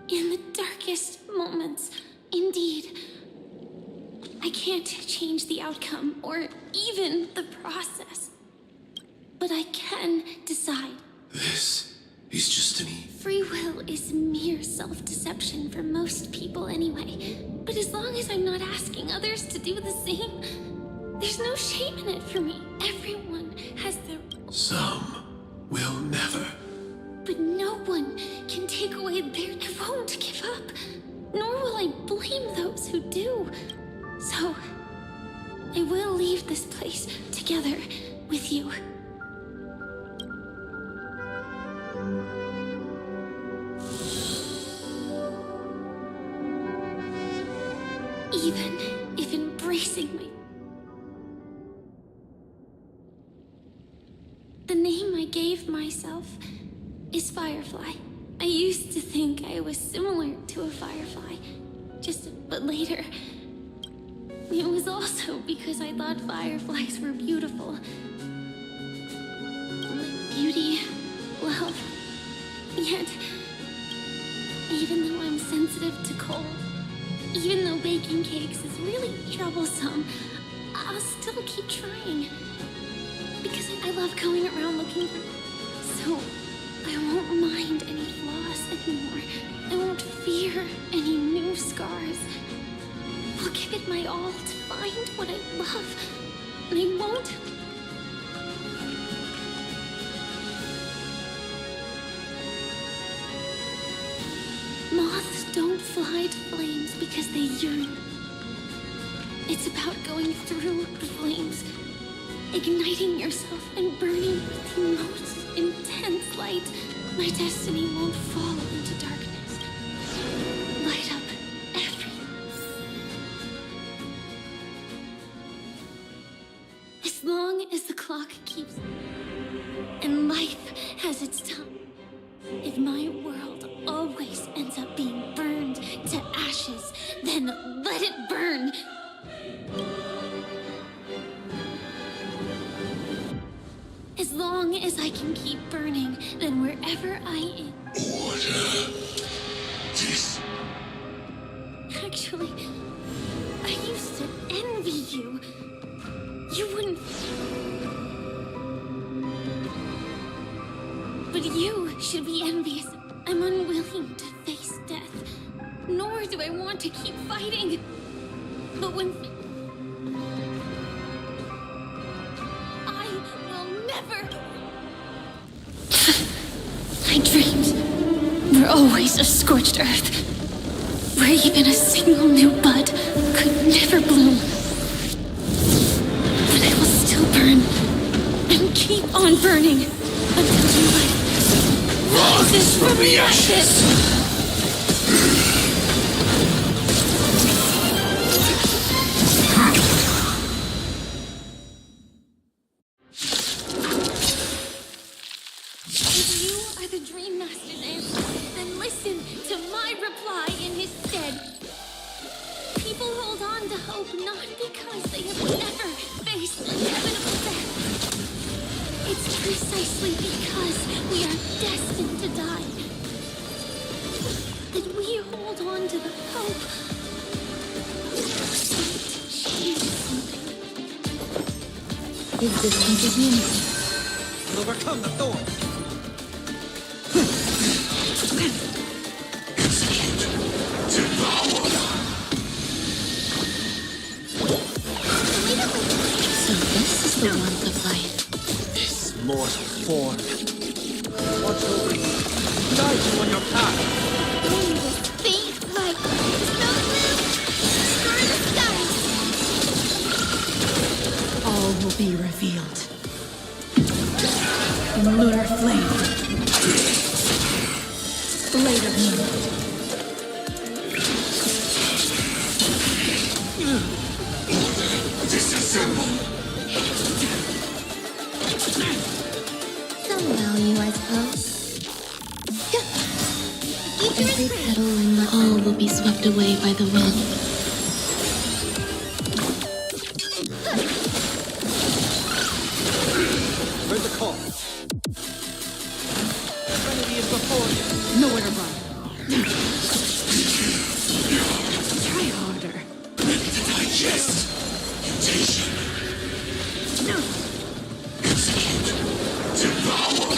in the darkest moments. Indeed, I can't change the outcome or even the process. But I can decide. This is just an Free will is mere self-deception for most people anyway. But as long as I'm not asking others to do the same, there's no shame in it for me. Everyone has their... Some will never. But no one can take away their... I won't give up. Nor will I blame those who do. So, I will leave this place together with you. Even if embracing my... The name I gave myself is Firefly. I used to think I was similar to a firefly, but later, it was also because I thought fireflies were beautiful. Beauty, love, yet, even though I'm sensitive to cold, even though baking cakes is really troublesome, I'll still keep trying. Because I love going around looking for... So, I won't mind any flaws anymore. I won't fear any new scars. I'll give it my all to find what I love. And I won't... Moths don't fly to flames because they yearn. It's about going through the flames, igniting yourself and burning with the most intense light. My destiny won't fall into darkness. Light up everything. As long as the clock keeps and life has its time. If my world always ends up being burned to ashes, then let it burn. As long as I can keep burning, then wherever I am... Order. This... Actually, I used to envy you. You wouldn't... But you should be envious. I'm unwilling to face death. Nor do I want to keep fighting. But when... My dreams were always of scorched earth, where even a single new bud could never bloom. But I will still burn, and keep on burning, until you rises from the ashes! Overcome the thorn. Wait a minute. the warmth of life. This mortal form. Watch over you. Guide you on your path. Bring this faint light. Snow blue. Destroy the skies. All will be revealed. In lunar flame. Blade of moonlight. Disassemble. Some value, I suppose. Every petal in the all will be swept away by the wind. Heard the call. Trinity is before you. Nowhere to run. Try harder. Digest. Mutation. Execute. Devour.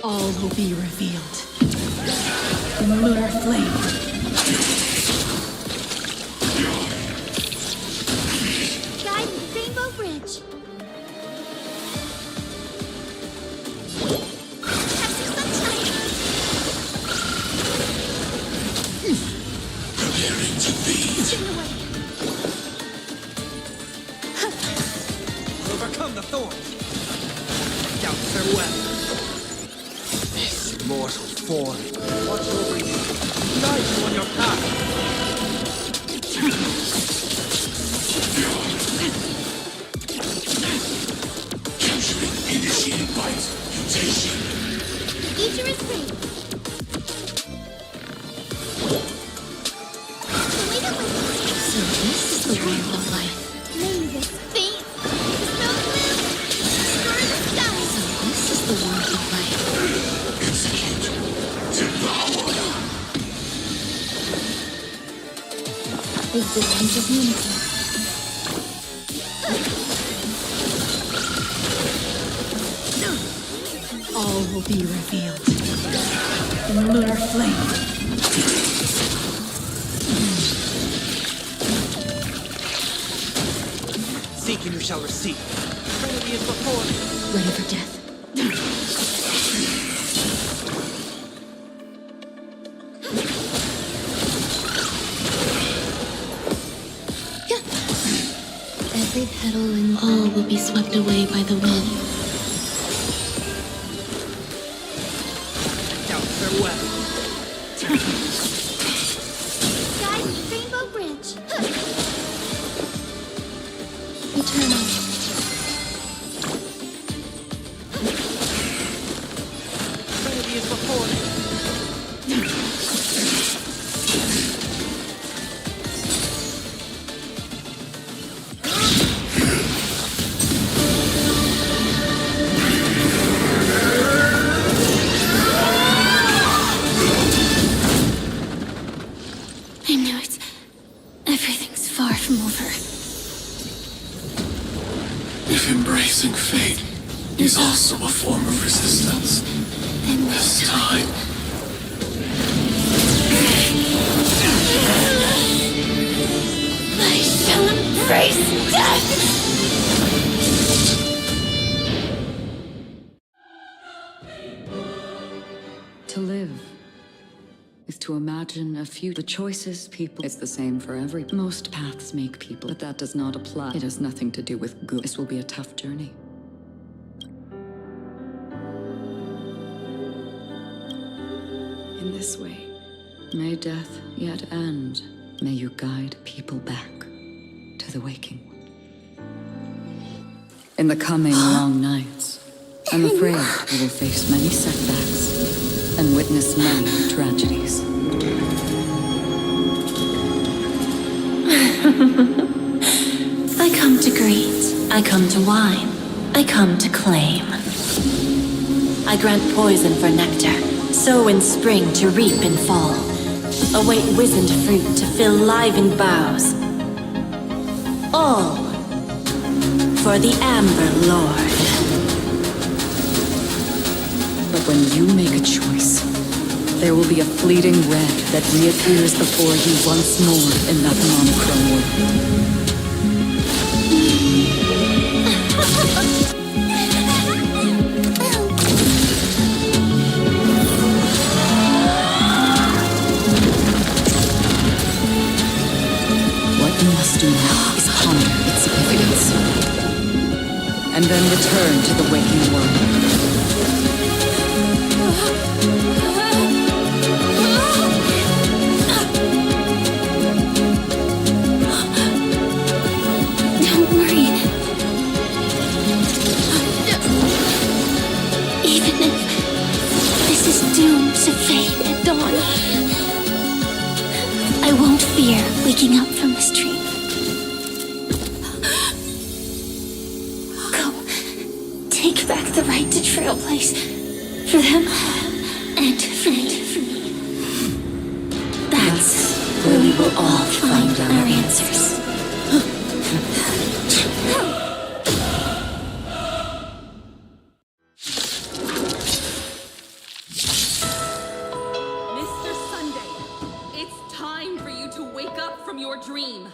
All will be revealed. In lunar flame. Guide the Rainbow Bridge. Capture sunshine. Preparing to feed. Overcome the thorns. Doubt farewell. This mortal form. Watch over you. Guide you on your path. Capturing initiating bite. Mutation. Future is free. So this is the warmth of life. Bring this faint. Snow blue. Destroy the skies. So this is the warmth of life. Execute. Devour. Is the light of unity. All will be revealed. In lunar flame. Seek and you shall receive. Trinity is before you. Ready for death. Every petal and all will be swept away by the wind. Doubt farewell. Guide the Rainbow Bridge. Eternal. Trinity is before you. I know it's... everything's far from over. If embracing fate is also a form of resistance, Then this time I shall embrace death! To live is to imagine a future. The choices people. It's the same for every. Most paths make people, but that does not apply. It has nothing to do with good. This will be a tough journey. In this way, may death yet end. May you guide people back to the waking. In the coming long nights, I'm afraid we will face many setbacks and witness many tragedies. I come to greet, I come to wine, I come to claim. I grant poison for nectar, sow in spring to reap in fall. Await wizened fruit to fill livened boughs. All for the Amber Lord. But when you make a choice, There will be a fleeting red that reappears before you once more in that monochrome world. What you must do now is ponder its significance, and then return to the waking world. Don't worry. Even if this is doomed to fade at dawn, I won't fear waking up from this dream. Go. Take back the right to trailblaze. For them, and for me. That's where we will all find our answers. Mr. Sunday, it's time for you to wake up from your dream.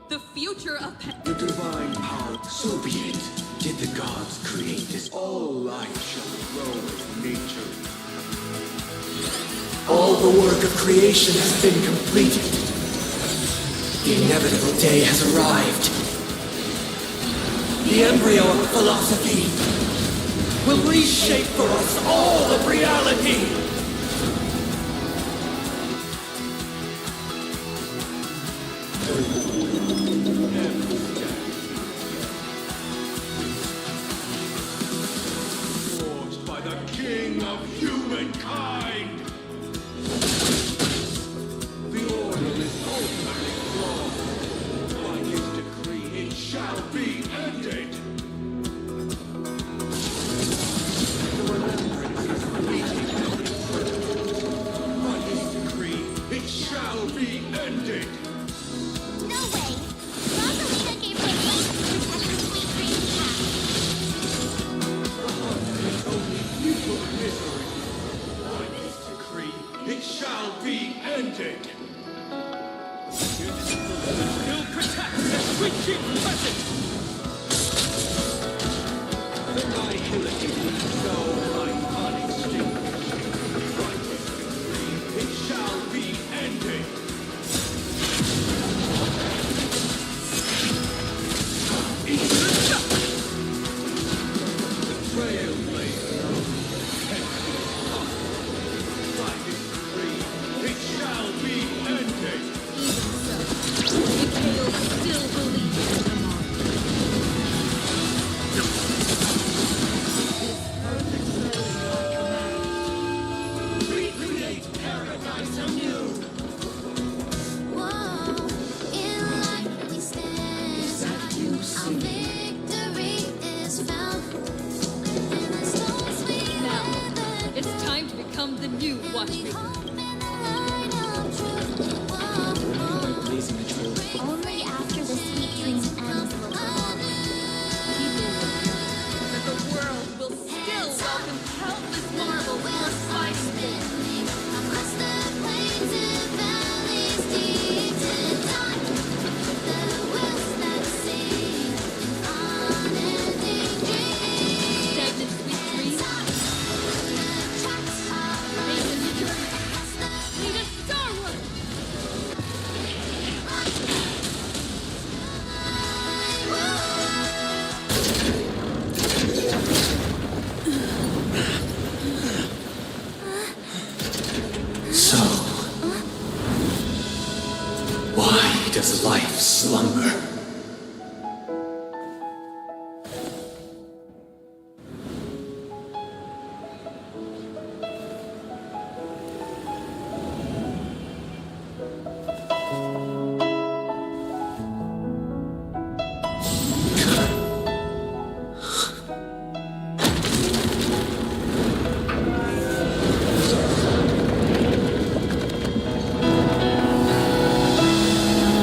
The future of The divine power, so be it. Did the gods create this? All life shall grow with nature. All the work of creation has been completed. The inevitable day has arrived. The embryo of philosophy will reshape for us all of reality. Forged by the king of humankind. The order is ultimately flawed. By his decree, it shall be ended. The remembrance is fleeting. By his decree, it shall be ended. No way! Rosalina gave her life to protect the sweet dream path. Only futile misery. By his decree, it shall be ended. He'll protect the sweet dream present. The nihility so unextinguished. By his decree, it shall be ended. Trailblazer. By his decree, it shall be ended. Mikhail still believes in the mark. Recreate paradise anew. Whoa, in life we stand. Our victory is found. In the storms we weather. It's time to become the new Watchmen. Only after the sweet dream ends will the That the world will still welcome countless marvels we're fighting for. across the plains and valleys deep in time. The wells that sing, unending dreams. Stagnant sweet dreams. Remain in the journey. Lead us starward. So, why does life slumber?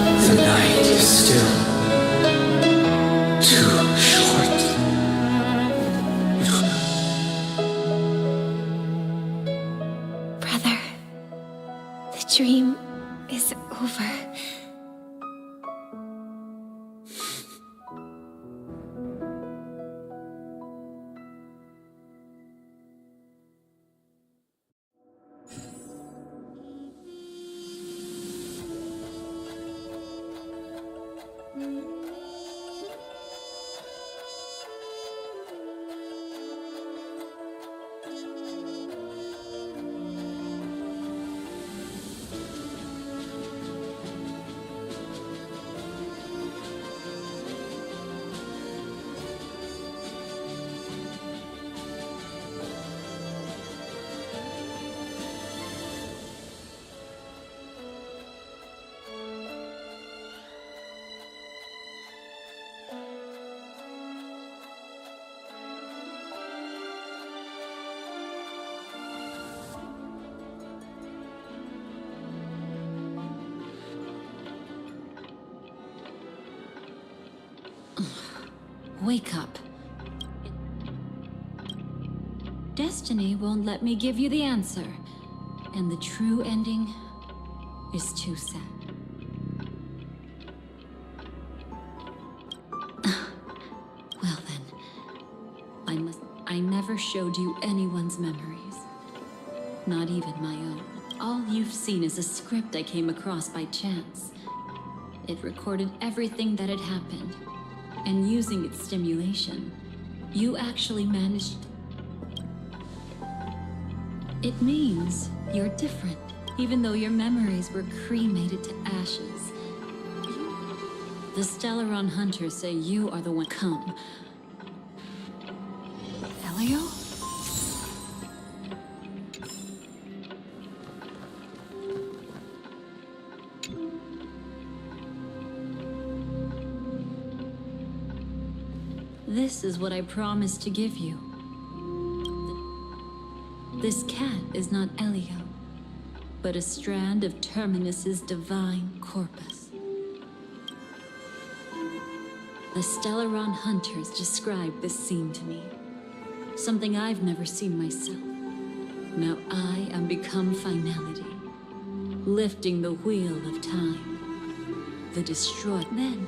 The night is still. dream is over. Wake up. Destiny won't let me give you the answer, and the true ending is too sad. Well then, I never showed you anyone's memories. Not even my own. All you've seen is a script I came across by chance. It recorded everything that had happened. And using its stimulation, you actually managed... It means you're different, even though your memories were cremated to ashes. The Stellaron Hunters say you are the one come. Elio? This is what I promised to give you. This cat is not Elio, but a strand of Terminus's divine corpus. The Stellaron Hunters described this scene to me. Something I've never seen myself. Now I am become finality, lifting the wheel of time. The destroyed. Then,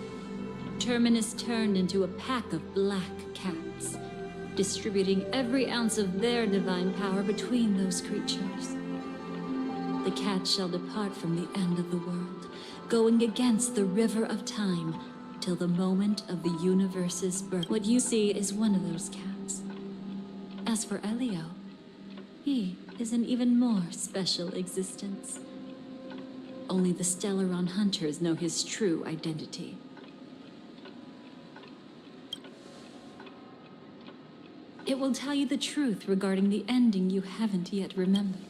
Terminus turned into a pack of black cats, distributing every ounce of their divine power between those creatures. The cats shall depart from the end of the world, going against the river of time, till the moment of the universe's birth. What you see is one of those cats. As for Elio, he is an even more special existence. Only the Stellaron Hunters know his true identity. It will tell you the truth regarding the ending you haven't yet remembered.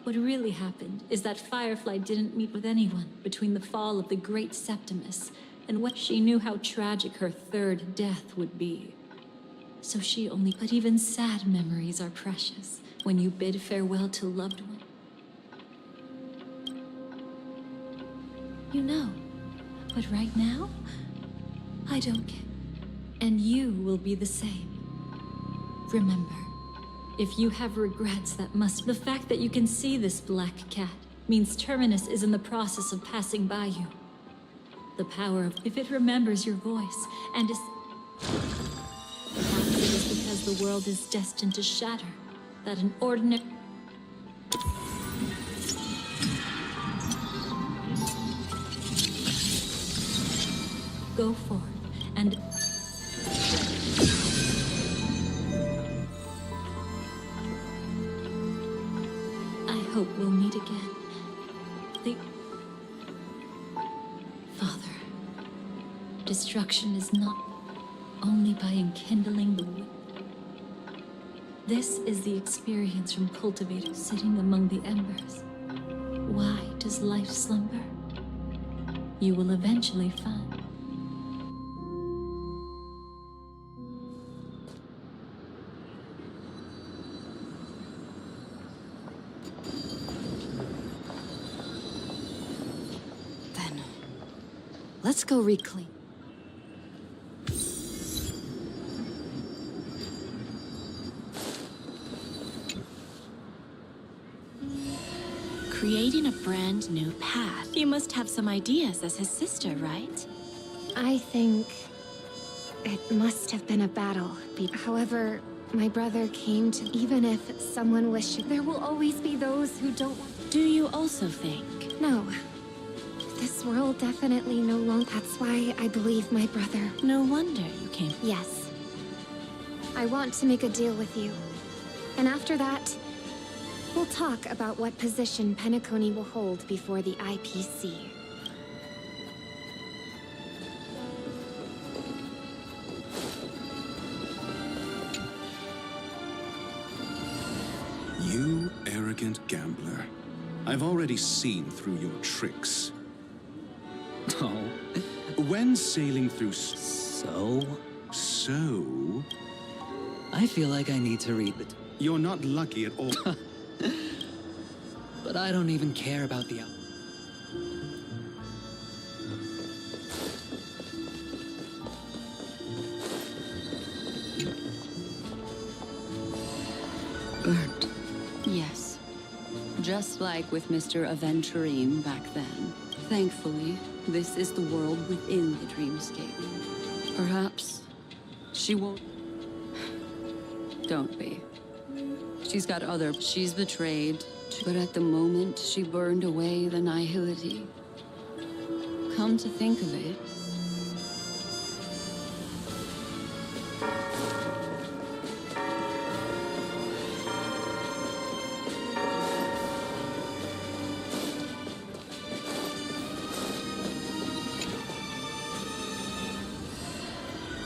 What really happened is that Firefly didn't meet with anyone between the fall of the Great Septimus and what she knew how tragic her third death would be. So she only... But even sad memories are precious when you bid farewell to loved one. You know, but right now, I don't care. And you will be the same. Remember, if you have regrets that must... The fact that you can see this black cat means Terminus is in the process of passing by you. The power of... If it remembers your voice and is... Perhaps it is because the world is destined to shatter, that an ordinary... Go forth and... I hope we'll meet again. Father, destruction is not only by enkindling the wood. This is the experience from cultivators sitting among the embers. Why does life slumber? You will eventually find. Let's go reclaim. creating a brand new path. You must have some ideas as his sister, right? I think it must have been a battle. However, my brother came to... Even if someone wishes, there will always be those who don't want... Do you also think? No. This world definitely no longer... That's why I believe my brother. No wonder you came... Yes. I want to make a deal with you. And after that, we'll talk about what position Penacony will hold before the IPC. You arrogant gambler. I've already seen through your tricks. Oh, when sailing through... So? So? I feel like I need to read the... You're not lucky at all. But I don't even care about the... Burnt. Yes. Just like with Mr. Aventurine back then. Thankfully, this is the world within the dreamscape. Perhaps she won't... Don't be. She's got other... She's betrayed, but at the moment she burned away the nihility. Come to think of it,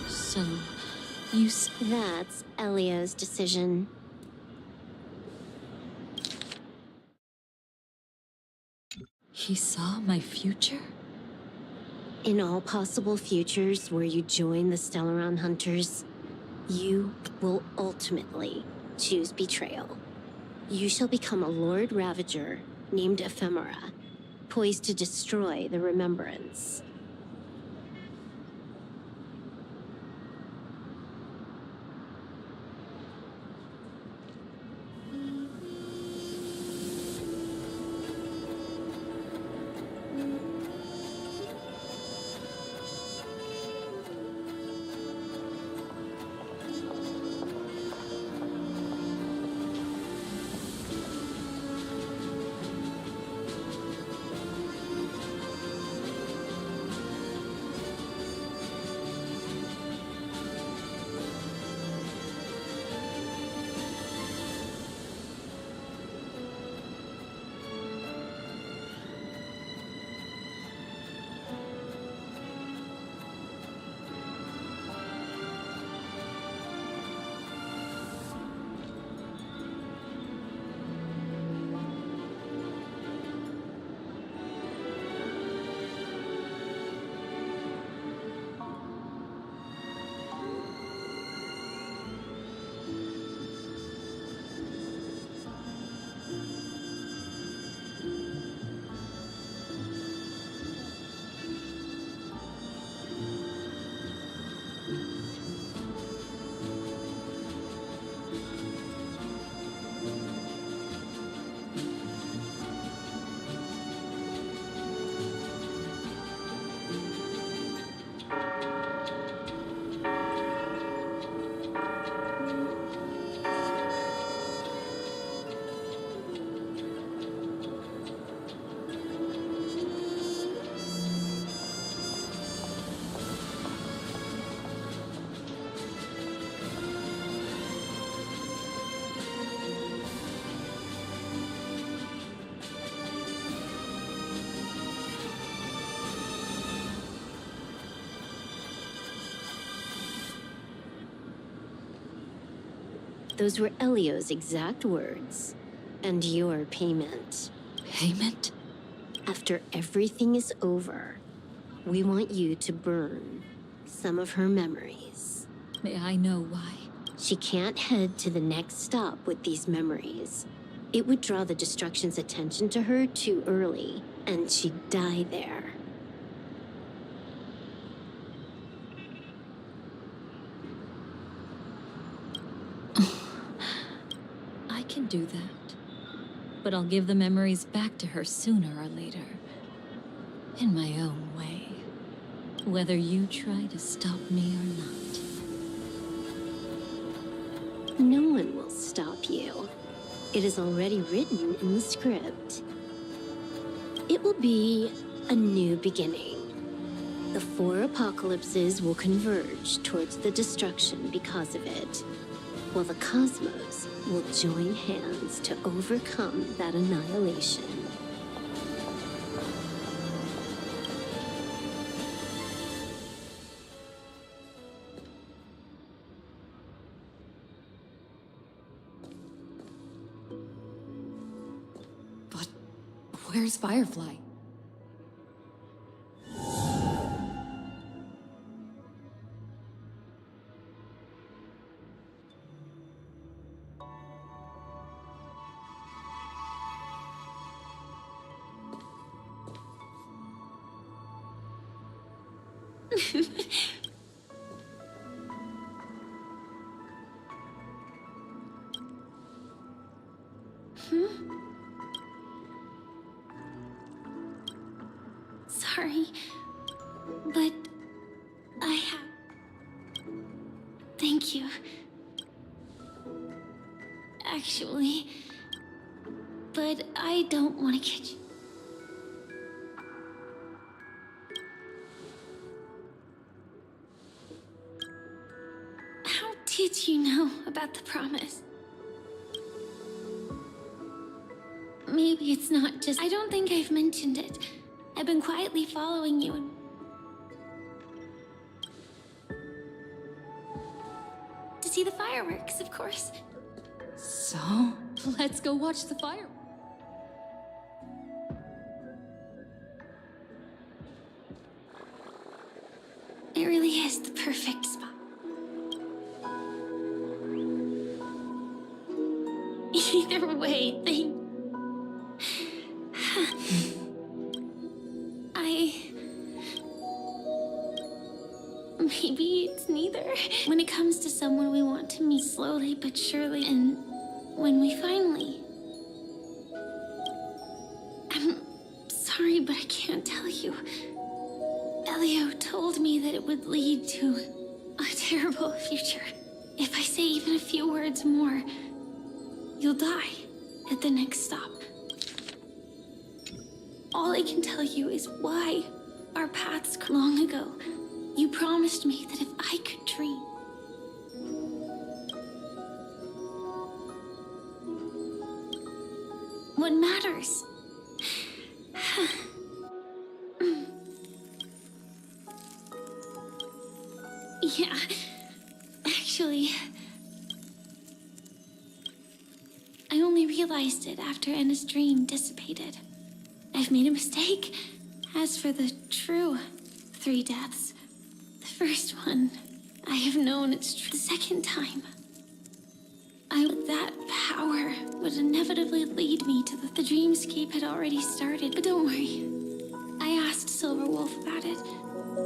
So, you... That's Elio's decision. He saw my future? In all possible futures where you join the Stellaron Hunters, you will ultimately choose betrayal. You shall become a Lord Ravager named Ephemera, poised to destroy the Remembrance. Those were Elio's exact words. And your payment. Payment? After everything is over, we want you to burn some of her memories. May I know why? She can't head to the next stop with these memories. It would draw the Destruction's attention to her too early, and she'd die there. I can do that. But I'll give the memories back to her sooner or later. In my own way. Whether you try to stop me or not. No one will stop you. It is already written in the script. It will be a new beginning. The 4 apocalypses will converge towards the destruction because of it, while the cosmos will join hands to overcome that annihilation. But where's Firefly? Sorry, but I have... Thank you. Actually, but I don't want to catch... How did you know about the promise? Maybe it's not just... I don't think I've mentioned it. I've been quietly following you and... to see the fireworks, of course. So, let's go watch the fireworks. It really is the perfect spot. Either way, maybe it's neither. When it comes to someone we want to meet slowly but surely, and when we finally... I'm sorry, but I can't tell you. Elio told me that it would lead to a terrible future. If I say even a few words more, you'll die at the next stop. All I can tell you is why our paths long ago. You promised me that if I could dream. What matters? Yeah, actually, I only realized it after Anna's dream dissipated. I've made a mistake. As for the true 3 deaths, the first one, I have known it's true. The second time, that power would inevitably lead me to the dreamscape had already started. But don't worry, I asked Silver Wolf about it.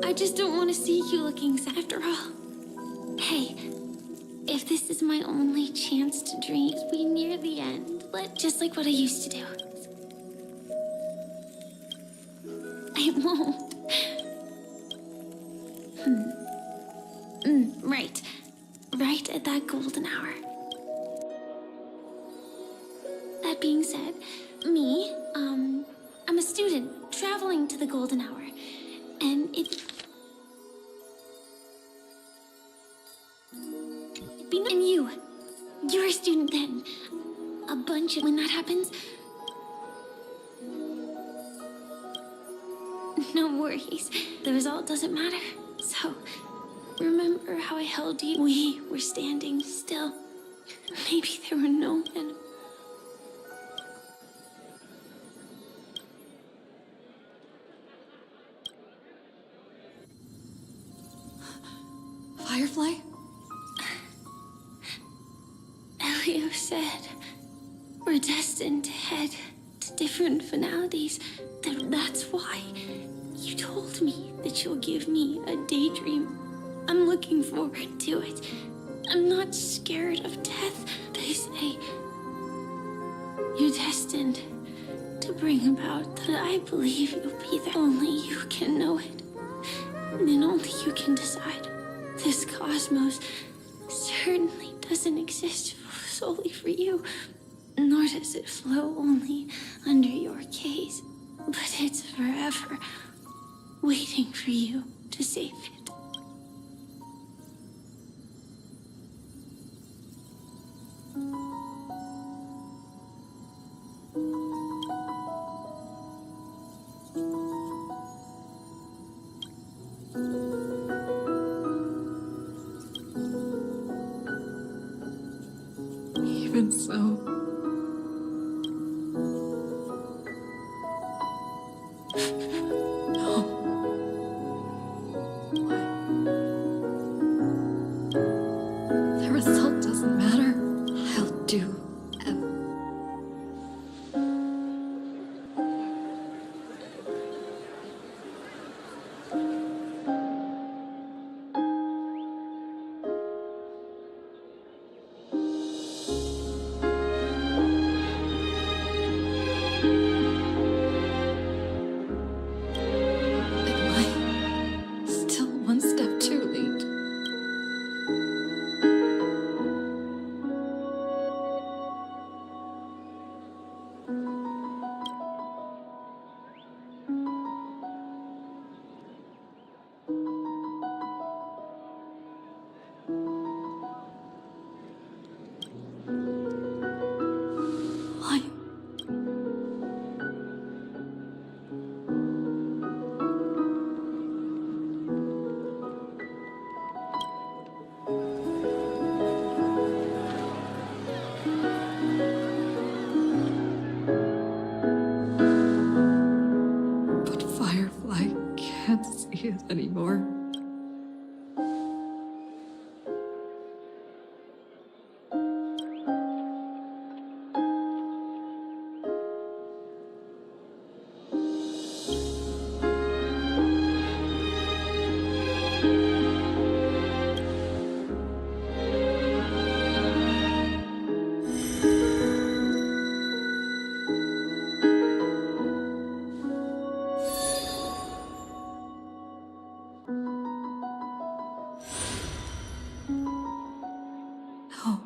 I just don't want to see you looking sad after all. Hey, if this is my only chance to dream, as we near the end, just like what I used to do. I won't. Right. Right at that golden hour. That being said, me, I'm a student traveling to the golden hour. And and you're a student then. A bunch of... When that happens... No worries. The result doesn't matter. So, remember how I held you? We were standing still. Maybe there were no men. Firefly? Elio said we're destined to head to different finalities. That's why you told me that you'll give me a daydream. I'm looking forward to it. I'm not scared of death. They say You're destined to bring about that I believe you'll be there. Only you can know it. And only you can decide. This cosmos certainly doesn't exist solely for you, nor does it flow only under your gaze, but it's forever waiting for you to save it. Even so. The result doesn't matter. I'll do still one step too late. Why? But Firefly can't see it anymore. No.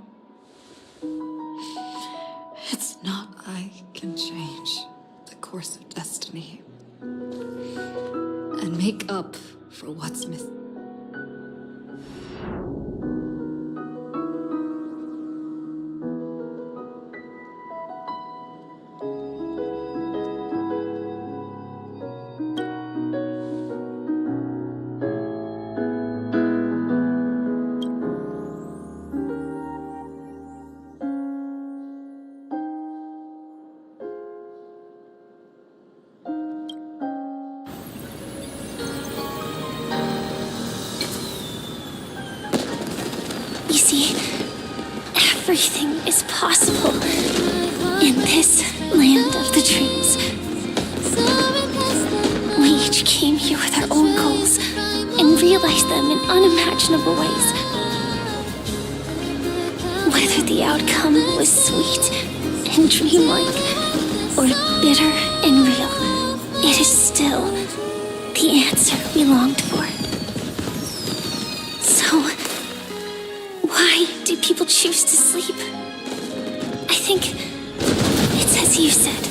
It's not I can change the course of destiny and make up for what's missing. You see, everything is possible in this land of the dreams. We each came here with our own goals and realized them in unimaginable ways. Whether the outcome was sweet and dreamlike or bitter and real, it is still the answer we longed for. So, why do people choose to sleep? I think it's as you said.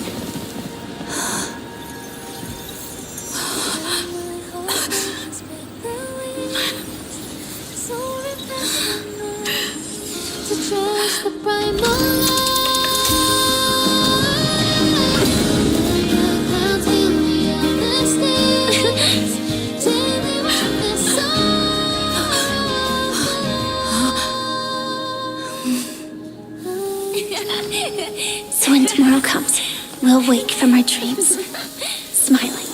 So when tomorrow comes, we'll wake from our dreams, smiling.